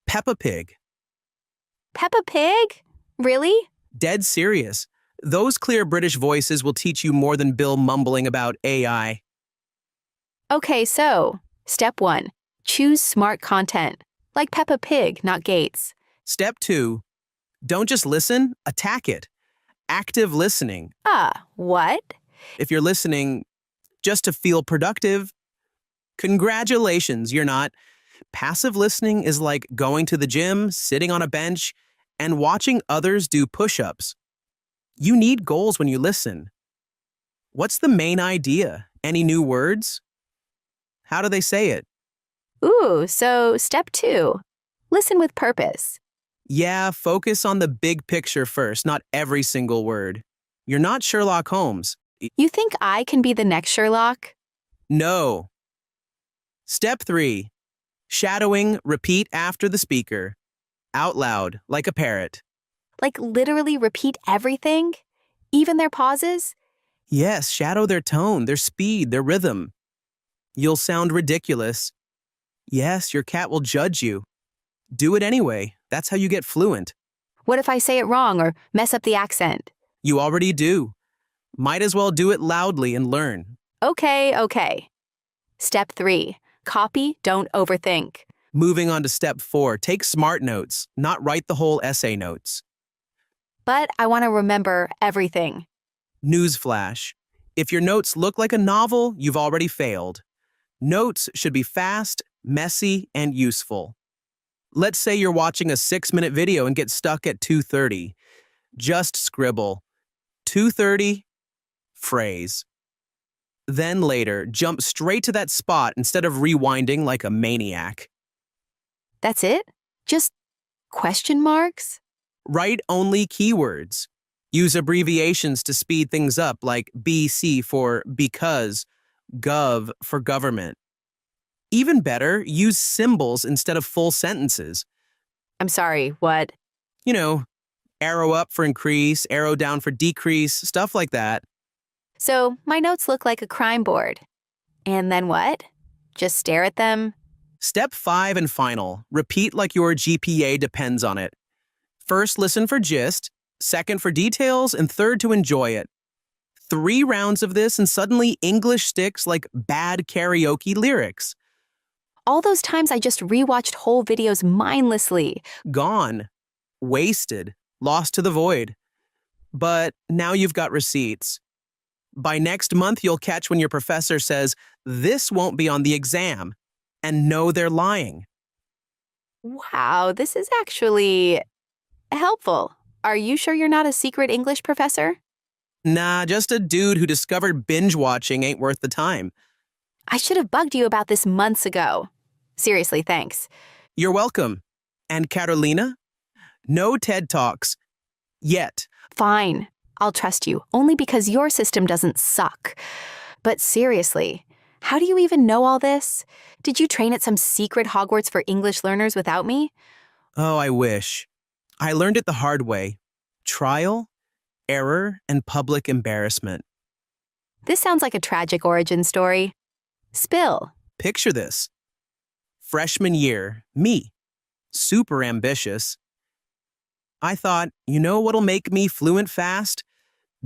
Peppa Pig. Peppa Pig? Really? Dead serious. Those clear British voices will teach you more than Bill mumbling about AI. Okay, so, step 1. Choose smart content. Like Peppa Pig, not Gates. Step 2. Don't just listen, attack it. Active listening. What? If you're listening just to feel productive, congratulations, you're not. Passive listening is like going to the gym, sitting on a bench, and watching others do push-ups. You need goals when you listen. What's the main idea? Any new words? How do they say it? Ooh, so step 2. Listen with purpose. Yeah, focus on the big picture first, not every single word. You're not Sherlock Holmes. You think I can be the next Sherlock? No. Step 3. Shadowing, repeat after the speaker. Out loud, like a parrot. Like literally repeat everything? Even their pauses? Yes, shadow their tone, their speed, their rhythm. You'll sound ridiculous. Yes, your cat will judge you. Do it anyway. That's how you get fluent. What if I say it wrong or mess up the accent? You already do. Might as well do it loudly and learn. Okay. Step 3. Copy, don't overthink. Moving on to step 4, take smart notes, not write the whole essay notes. but I want to remember everything. Newsflash. If your notes look like a novel, you've already failed. Notes should be fast, messy, and useful. Let's say you're watching a 6-minute video and get stuck at 2:30. Just scribble. 2:30, phrase. Then later, jump straight to that spot instead of rewinding like a maniac. That's it? Just question marks? Write only keywords. Use abbreviations to speed things up like BC for because, gov for government. Even better, use symbols instead of full sentences. I'm sorry, what? You know, arrow up for increase, arrow down for decrease, stuff like that. So my notes look like a crime board. And then what? Just stare at them? Step 5 and final. Repeat like your GPA depends on it. First, listen for gist. Second, for details. And third, to enjoy it. 3 rounds of this and suddenly English sticks like bad karaoke lyrics. All those times I just rewatched whole videos mindlessly. Gone. Wasted. Lost to the void. But now you've got receipts. By next month, you'll catch when your professor says, "This won't be on the exam," and know they're lying. Wow, this is actually helpful. Are you sure you're not a secret English professor? Nah, just a dude who discovered binge watching ain't worth the time. I should have bugged you about this months ago. Seriously, thanks. You're welcome. And Carolina? No TED Talks. Yet. Fine, I'll trust you, only because your system doesn't suck. But seriously, how do you even know all this? Did you train at some secret Hogwarts for English learners without me? Oh, I wish. I learned it the hard way. Trial, error, and public embarrassment. This sounds like a tragic origin story. Spill. Picture this. Freshman year, me. Super ambitious. I thought, you know what'll make me fluent fast?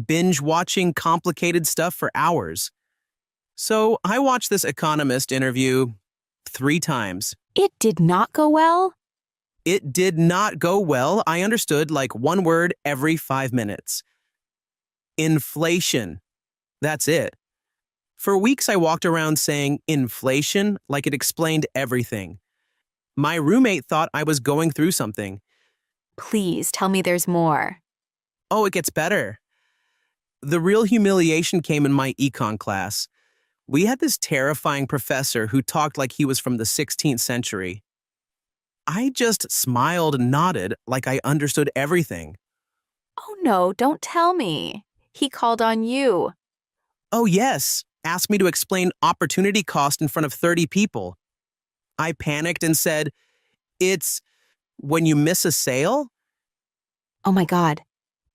Binge watching complicated stuff for hours. So I watched this Economist interview 3 times. It did not go well? It did not go well. I understood like one word every 5 minutes. Inflation. That's it. For weeks, I walked around saying inflation like it explained everything. My roommate thought I was going through something. Please tell me there's more. Oh, it gets better. The real humiliation came in my econ class. We had this terrifying professor who talked like he was from the 16th century. I just smiled and nodded like I understood everything. Oh no, don't tell me. He called on you. Oh yes, asked me to explain opportunity cost in front of 30 people. I panicked and said, "It's when you miss a sale?" Oh my God.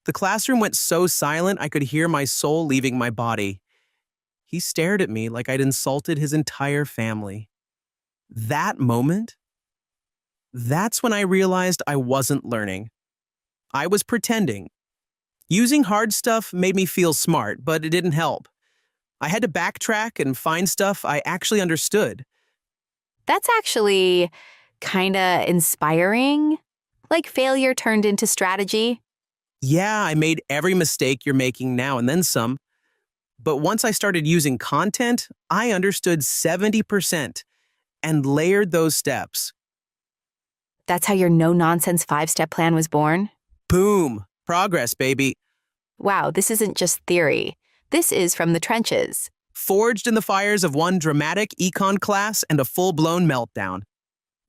The classroom went so silent I could hear my soul leaving my body. He stared at me like I'd insulted his entire family. That moment, that's when I realized I wasn't learning. I was pretending. Using hard stuff made me feel smart, but it didn't help. I had to backtrack and find stuff I actually understood. That's actually kinda inspiring. Like failure turned into strategy. Yeah, I made every mistake you're making now and then some. But once I started using content, I understood 70% and layered those steps. That's how your no-nonsense 5-step plan was born? Boom! Progress, baby. Wow, this isn't just theory. This is from the trenches. Forged in the fires of one dramatic econ class and a full-blown meltdown.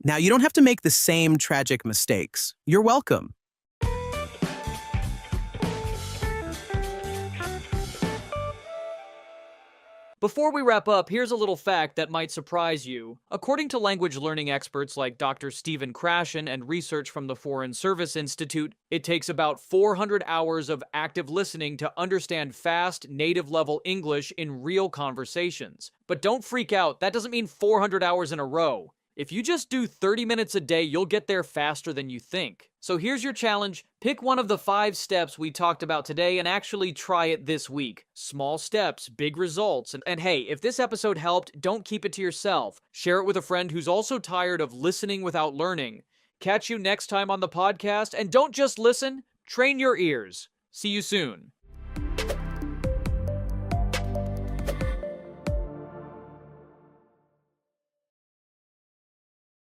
Now, you don't have to make the same tragic mistakes. You're welcome. Before we wrap up, here's a little fact that might surprise you. According to language learning experts like Dr. Stephen Krashen and research from the Foreign Service Institute, it takes about 400 hours of active listening to understand fast, native-level English in real conversations. But don't freak out, that doesn't mean 400 hours in a row. If you just do 30 minutes a day, you'll get there faster than you think. So here's your challenge. Pick one of the 5 steps we talked about today and actually try it this week. Small steps, big results. And hey, if this episode helped, don't keep it to yourself. Share it with a friend who's also tired of listening without learning. Catch you next time on the podcast, and don't just listen, Train your ears. See you soon.